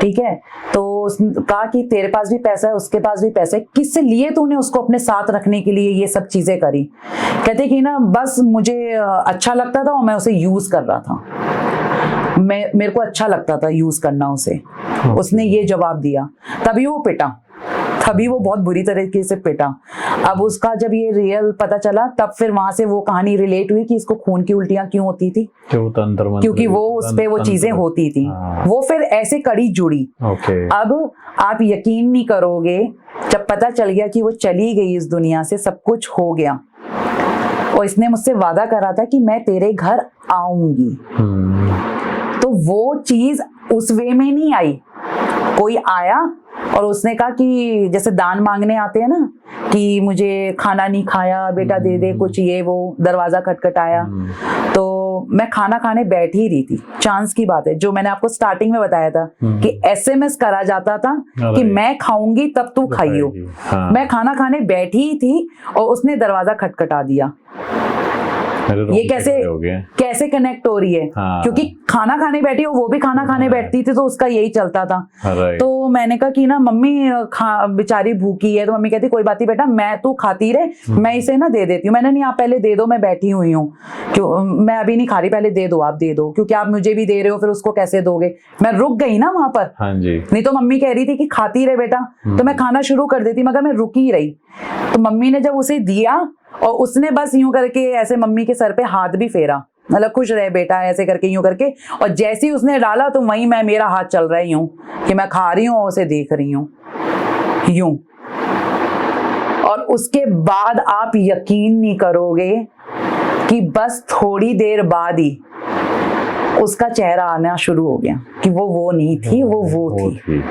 ठीक है। तो उसने कहा कि तेरे पास भी पैसा है, उसके पास भी पैसा है, किस लिए तूने उसको अपने साथ रखने के लिए ये सब चीजें करी। कहते कि ना बस मुझे अच्छा लगता था और मैं उसे यूज कर रहा था, मेरे को अच्छा लगता था यूज करना उसे। उसने ये जवाब दिया, तभी वो पिटा, तभी वो बहुत बुरी तरीके से पिटा। अब उसका जब ये रियल पता चला तब फिर वहां से वो कहानी रिलेट हुई कि इसको खून की उल्टियां क्यों होती थी, क्योंकि वो उस पे वो चीजें होती थी। वो फिर ऐसे कड़ी जुड़ी। अब आप यकीन नहीं करोगे, जब पता चल गया कि वो चली गई इस दुनिया से, सब कुछ हो गया, और इसने मुझसे वादा करा था कि मैं तेरे घर आऊंगी, तो वो चीज उस वे में नहीं आई। कोई आया और उसने कहा कि जैसे दान मांगने आते हैं ना, कि मुझे खाना नहीं खाया बेटा, दे दे कुछ, ये वो, दरवाजा खटखटाया। तो मैं खाना खाने बैठ ही रही थी, चांस की बात है, जो मैंने आपको स्टार्टिंग में बताया था कि SMS करा जाता था कि मैं खाऊंगी तब तू खाइयो। मैं खाना खाने बैठी थी और उसने दरवाजा खटखटा दिया। ये कैसे कनेक्ट हो रही है? क्योंकि खाना खाने बैठी हो, वो भी खाना खाने बैठती थी, तो उसका यही चलता था। तो मैंने कहा कि ना मम्मी बेचारी भूखी है, तो मम्मी कहती कोई बात नहीं बेटा, मैं तू खाती रहे, मैं इसे ना दे देती हूँ। मैंने नहीं, आप पहले दे दो, मैं बैठी हुई हूँ, क्यों मैं अभी नहीं खा रही, पहले दे दो, आप दे दो, क्योंकि आप मुझे भी दे रहे हो, फिर उसको कैसे दोगे। मैं रुक गई ना वहां पर। नहीं तो मम्मी कह रही थी कि खाती रहे बेटा, तो मैं खाना शुरू कर देती, मगर मैं रुकी रही। तो मम्मी ने जब उसे दिया और उसने बस यूं करके ऐसे मम्मी के सर पे हाथ भी फेरा, मतलब खुश रहे बेटा, ऐसे करके यूं करके, और जैसे ही उसने डाला तो वहीं मेरा हाथ चल रहा है यूं कि मैं खा रही हूँ और उसे देख रही हूँ यूं। और उसके बाद आप यकीन नहीं करोगे कि बस थोड़ी देर बाद ही उसका चेहरा आना शुरू हो गया कि वो नहीं थी, वो थी।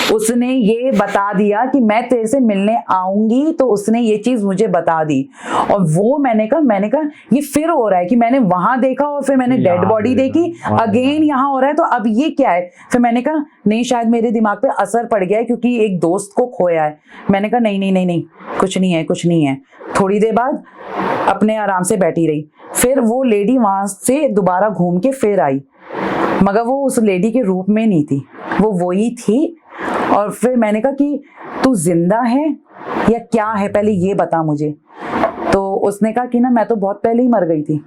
उसने ये बता दिया कि मैं तेरे से मिलने आऊंगी, तो उसने ये चीज मुझे बता दी। और वो मैंने कहा ये फिर हो रहा है कि मैंने वहां देखा और फिर मैंने डेड बॉडी देखी, अगेन यहाँ हो रहा है, तो अब ये क्या है? फिर मैंने कहा नहीं, शायद मेरे दिमाग पे असर पड़ गया है क्योंकि एक दोस्त को खोया है। मैंने कहा नहीं, कुछ नहीं है। थोड़ी देर बाद अपने आराम से बैठी रही, फिर वो लेडी वहां से दोबारा घूम के फिर आई, मगर वो उस लेडी के रूप में नहीं थी, वो वही थी। और फिर मैंने कहा कि तू जिंदा है या क्या है, पहले ये बता मुझे। तो उसने कहा कि ना मैं तो बहुत पहले ही मर गई थी।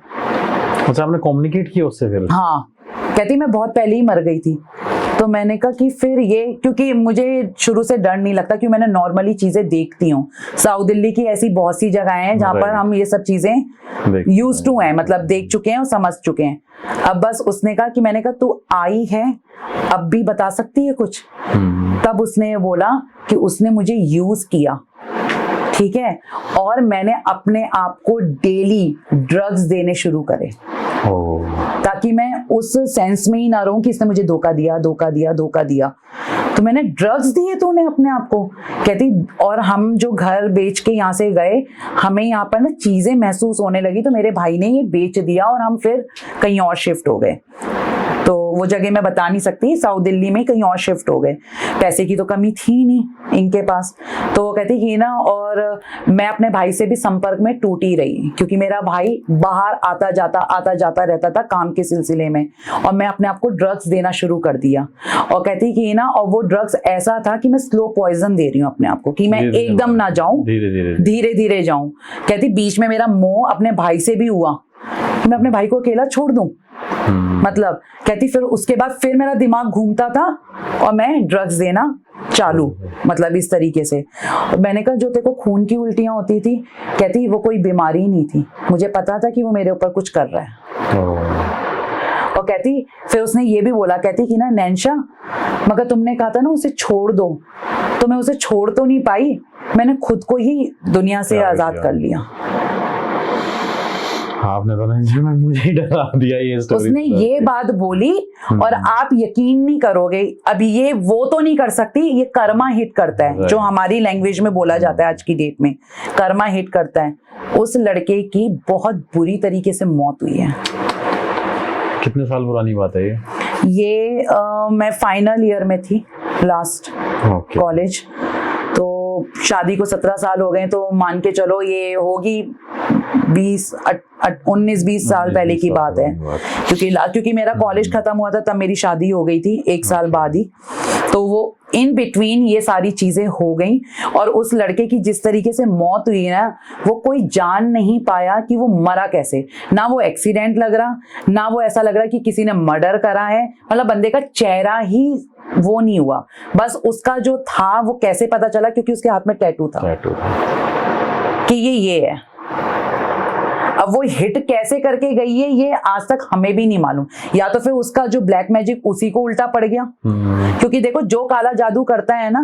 अच्छा, आपने कम्युनिकेट किया उससे फिर? हाँ, कहती मैं बहुत पहले ही मर गई थी। तो मैंने कहा कि फिर ये, क्योंकि मुझे शुरू से डर नहीं लगता, क्योंकि मैंने नॉर्मली चीजें देखती हूँ। साउथ दिल्ली की ऐसी बहुत सी जगह हैं जहाँ पर हम ये सब चीजें यूज टू हैं, मतलब देख चुके हैं और समझ चुके हैं। अब बस उसने कहा कि, मैंने कहा तू आई है, अब भी बता सकती है कुछ? तब उसने बोला कि उसने मुझे यूज किया, ठीक है, और मैंने अपने आप को डेली ड्रग्स देने शुरू करे, ताकि मैं उस सेंस में ही ना रहूं कि इसने मुझे धोखा दिया। तो मैंने ड्रग्स दिए तूने अपने आप को? कहती, और हम जो घर बेच के यहाँ से गए, हमें यहाँ पर ना चीजें महसूस होने लगी, तो मेरे भाई ने ये बेच दिया और हम फिर कहीं और शिफ्ट हो गए। तो वो जगह मैं बता नहीं सकती, साउथ दिल्ली में कहीं और शिफ्ट हो गए, पैसे की तो कमी थी नहीं इनके पास। तो वो कहती कि ना, और मैं अपने भाई से भी संपर्क में टूटी रही, क्योंकि मेरा भाई बाहर आता जाता रहता था काम के सिलसिले में, और मैं अपने आप को ड्रग्स देना शुरू कर दिया। और कहती कि ना, और वो ड्रग्स ऐसा था कि मैं स्लो पॉइजन दे रही हूँ अपने आप को, कि मैं एकदम ना जाऊं, धीरे धीरे जाऊं। कहती बीच में मेरा मोह अपने भाई से भी हुआ कि मैं अपने भाई को अकेला छोड़ दूं, मतलब कहती फिर उसके बाद फिर मेरा दिमाग घूमता था और मैं ड्रग्स देना चालू, मतलब इस तरीके से। मैंने कहा जो तेरे को खून की उल्टियां होती थी, कहती वो कोई बीमारी नहीं थी, मुझे पता था कि वो मेरे ऊपर कुछ कर रहा है। और कहती फिर उसने ये भी बोला, कहती कि ना नैन्शा, मगर तुमने कहा था ना उसे छोड़ दो, तो मैं उसे छोड़ तो नहीं पाई, मैंने खुद को ही दुनिया से आजाद कर लिया। आपने तो नहीं, मुझे ही डरा दिया ये स्टोरी। उसने ये बात बोली और आप यकीन नहीं करोगे, अभी ये वो तो नहीं कर सकती, ये कर्मा हिट करता है, जो हमारी लैंग्वेज में बोला जाता है आज की डेट में, कर्मा हिट करता है। उस लड़के की बहुत बुरी तरीके से मौत हुई है। कितने साल पुरानी बात है ये? मैं फाइनल ईयर में थी, लास्ट कॉलेज, तो शादी को 17 साल हो गए, तो मान के चलो ये होगी 19-20 साल पहले की बात है, क्योंकि मेरा कॉलेज खत्म हुआ था तब मेरी शादी हो गई थी, 1 साल बाद ही। तो वो इन बिटवीन ये सारी चीजें हो गई और उस लड़के की जिस तरीके से मौत हुई ना, वो कोई जान नहीं पाया कि वो मरा कैसे। ना वो एक्सीडेंट लग रहा, ना वो ऐसा लग रहा कि किसी ने मर्डर करा है। मतलब बंदे का चेहरा ही वो नहीं हुआ, बस उसका जो था वो कैसे पता चला, क्योंकि उसके हाथ में टैटू था कि ये है। अब वो हिट कैसे करके गई है ये आज तक हमें भी नहीं मालूम। या तो फिर उसका जो ब्लैक मैजिक उसी को उल्टा पड़ गया, क्योंकि देखो जो काला जादू करता है ना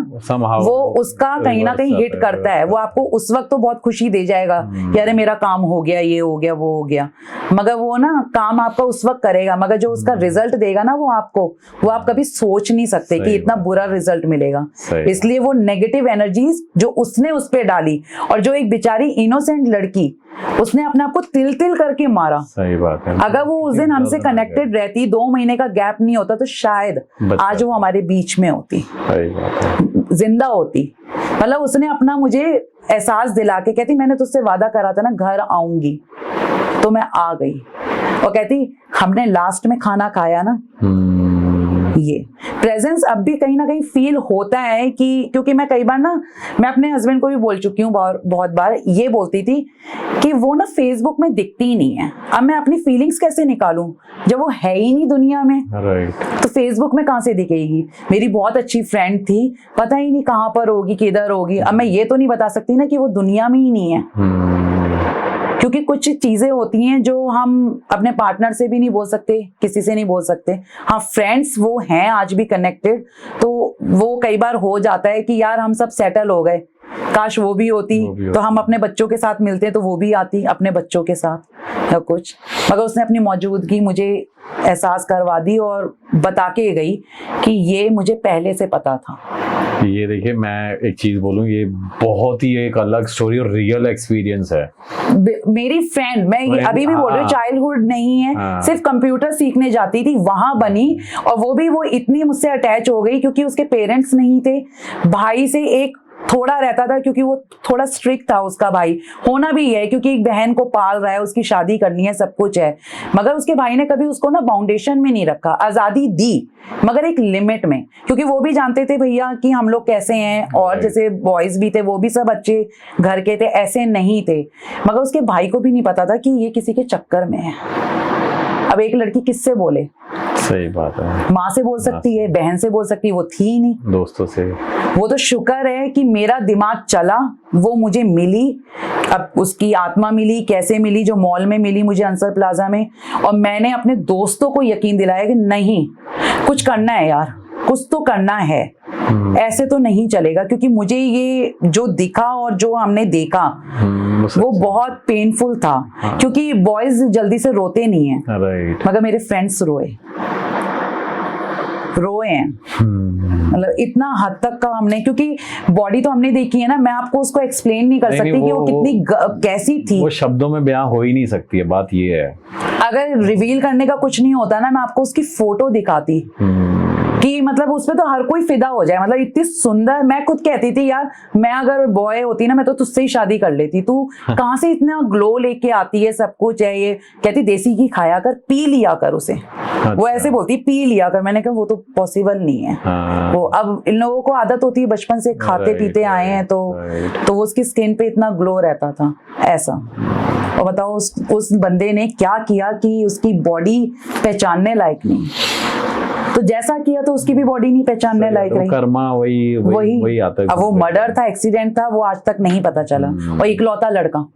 वो उसका कहीं ना कहीं हिट करता है। वो आपको उस वक्त तो बहुत खुशी दे जाएगा कि अरे मेरा काम हो गया, ये हो गया, वो हो गया, मगर वो ना काम आपका उस वक्त करेगा, मगर जो उसका रिजल्ट देगा ना वो आपको, वो आप कभी सोच नहीं सकते कि इतना बुरा रिजल्ट मिलेगा। इसलिए वो नेगेटिव एनर्जीज जो उसने उस पर डाली, और जो एक बेचारी इनोसेंट लड़की उसने अपने आप को तिल तिल करके मारा। सही बात है। अगर वो उस दिन हमसे कनेक्टेड रहती, 2 महीने का गैप नहीं होता, तो शायद आज वो हमारे बीच में होती, सही बात है, जिंदा होती। मतलब उसने अपना मुझे एहसास दिला के कहती मैंने तुझसे वादा करा था ना घर आऊंगी, तो मैं आ गई। और कहती हमने लास्ट में खाना खाया ना, ये प्रेजेंस अब भी कहीं ना कहीं फील होता है कि, क्योंकि मैं कई बार ना, मैं अपने हस्बैंड को भी बोल चुकी हूँ बहुत बार, ये बोलती थी कि वो ना फेसबुक में दिखती ही नहीं है। अब मैं अपनी फीलिंग्स कैसे निकालूं जब वो है ही नहीं दुनिया में, तो फेसबुक में कहां से दिखेगी। मेरी बहुत अच्छी फ्रेंड थी, पता ही नहीं कहाँ पर होगी, किधर होगी। अब मैं ये तो नहीं बता सकती ना कि वो दुनिया में ही नहीं है, क्योंकि कुछ चीजें होती हैं जो हम अपने पार्टनर से भी नहीं बोल सकते, किसी से नहीं बोल सकते। हाँ, फ्रेंड्स वो हैं आज भी कनेक्टेड, तो वो कई बार हो जाता है कि यार हम सब सेटल हो गए, काश वो भी होती, तो हम अपने बच्चों के साथ मिलते तो वो भी आती अपने बच्चों के साथ या कुछ। मगर उसने अपनी मौजूदगी मुझे एहसास करवा दी और बता के गई कि ये मुझे पहले से पता था। ये देखिए, मैं एक चीज बोलूं, ये बहुत ही एक अलग स्टोरी और रियल एक्सपीरियंस है। मेरी फ्रेंड, मैं अभी भी बोल रही हूँ, चाइल्डहुड नहीं है, सिर्फ कंप्यूटर सीखने जाती थी, वहां बनी। और वो इतनी मुझसे अटैच हो गई क्योंकि उसके पेरेंट्स नहीं थे, भाई से एक थोड़ा रहता था, क्योंकि वो थोड़ा स्ट्रिक्ट था उसका भाई, होना भी है क्योंकि एक बहन को पाल रहा है, उसकी शादी करनी है, सब कुछ है। मगर उसके भाई ने कभी उसको ना बाउंडेशन में नहीं रखा, आजादी दी, मगर एक लिमिट में, क्योंकि वो भी जानते थे भैया कि हम लोग कैसे हैं, और जैसे बॉयज भी थे वो भी सब अच्छे घर के थे, ऐसे नहीं थे। मगर उसके भाई को भी नहीं पता था कि ये किसी के चक्कर में है। अब एक लड़की किससे बोले, सही बात है, माँ से बोल सकती है, बहन से बोल सकती है, वो थी ही नहीं, दोस्तों से। वो तो शुक्र है कि मेरा दिमाग चला, वो मुझे मिली। अब उसकी आत्मा मिली, कैसे मिली, जो मॉल में मिली मुझे अंसर प्लाजा में, और मैंने अपने दोस्तों को यकीन दिलाया कि नहीं, कुछ करना है यार, कुछ तो करना है, ऐसे तो नहीं चलेगा। क्योंकि मुझे ये जो दिखा और जो हमने देखा वो बहुत पेनफुल था। क्योंकि बॉयज जल्दी से रोते नहीं है, मगर मेरे फ्रेंड्स रोए हैं। मतलब इतना हद तक का हमने, क्योंकि बॉडी तो हमने देखी है ना, मैं आपको उसको एक्सप्लेन नहीं कर सकती कि वो कितनी कैसी थी, वो शब्दों में बयां हो ही नहीं सकती है। बात ये है, अगर रिवील करने का कुछ नहीं होता ना, मैं आपको उसकी फोटो दिखाती कि मतलब उसमें तो हर कोई फिदा हो जाए। मतलब इतनी सुंदर, मैं खुद कहती थी यार, मैं अगर बॉय होती ना, मैं तो तुझसे ही शादी कर लेती, तू कहाँ से इतना ग्लो लेके आती है, सब कुछ है। ये कहती देसी घी खाया कर, पी लिया कर उसे। अच्छा। वो ऐसे बोलती पी लिया कर, मैंने कहा वो तो पॉसिबल नहीं है। वो अब इन लोगों को आदत होती है, बचपन से खाते पीते आए हैं, तो वो उसकी स्किन पे इतना ग्लो रहता था ऐसा। और बताओ उस बंदे ने क्या किया कि उसकी बॉडी पहचानने लायक नहीं, तो जैसा किया तो उसकी भी बॉडी नहीं पहचानने लायक रही। कर्मा वही आता है। अब वो मर्डर था, एक्सीडेंट था, वो आज तक नहीं पता चला, और इकलौता लड़का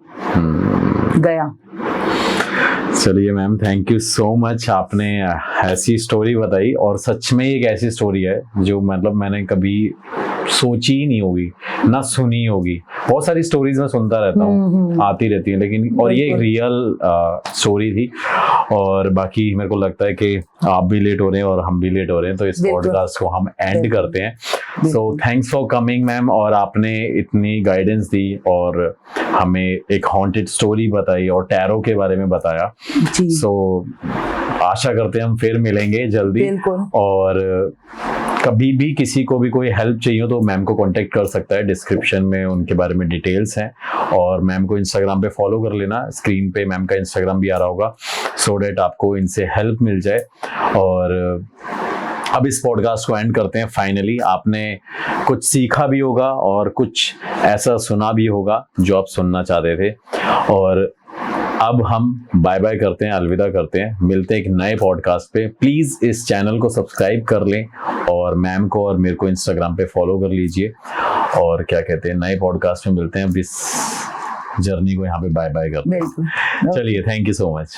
गया। चलिए ma'am, thank you so much, आपने ऐसी स्टोरी बताई, और सच में एक ऐसी स्टोरी है जो मतलब मैंने कभी सोची ही नहीं होगी, ना सुनी होगी। बहुत सारी स्टोरीज मैं सुनता रहता हूँ, आती रहती है, लेकिन और ये एक रियल स्टोरी थी। और बाकी मेरे को लगता है कि आप भी लेट हो रहे हैं और हम भी लेट हो रहे हैं, तो इस पॉडकास्ट को हम एंड करते हैं। So thanks for coming ma'am, और आपने इतनी गाइडेंस दी और हमें एक हॉन्टेड स्टोरी बताई और टैरो के बारे में बताया। सो आशा करते हैं हम फिर मिलेंगे जल्दी, और कभी भी किसी को भी कोई हेल्प चाहिए तो मैम को कांटेक्ट कर सकता है, डिस्क्रिप्शन में उनके बारे में डिटेल्स हैं। और मैम को इंस्टाग्राम पे फॉलो कर लेना, स्क्रीन पे मैम का इंस्टाग्राम भी आ रहा होगा, सो डैट आपको इनसे हेल्प मिल जाए। और अब इस पॉडकास्ट को एंड करते हैं। फाइनली आपने कुछ सीखा भी होगा और कुछ ऐसा सुना भी होगा जो आप सुनना चाहते थे, और अब हम बाय बाय करते हैं, अलविदा करते हैं, मिलते हैं एक नए पॉडकास्ट पे। प्लीज़ इस चैनल को सब्सक्राइब कर लें और मैम को और मेरे को इंस्टाग्राम पे फॉलो कर लीजिए, और क्या कहते हैं, नए पॉडकास्ट में मिलते हैं। अब इस जर्नी को यहाँ पे बाय बाय करते हैं। बिल्कुल। चलिए, थैंक यू सो मच।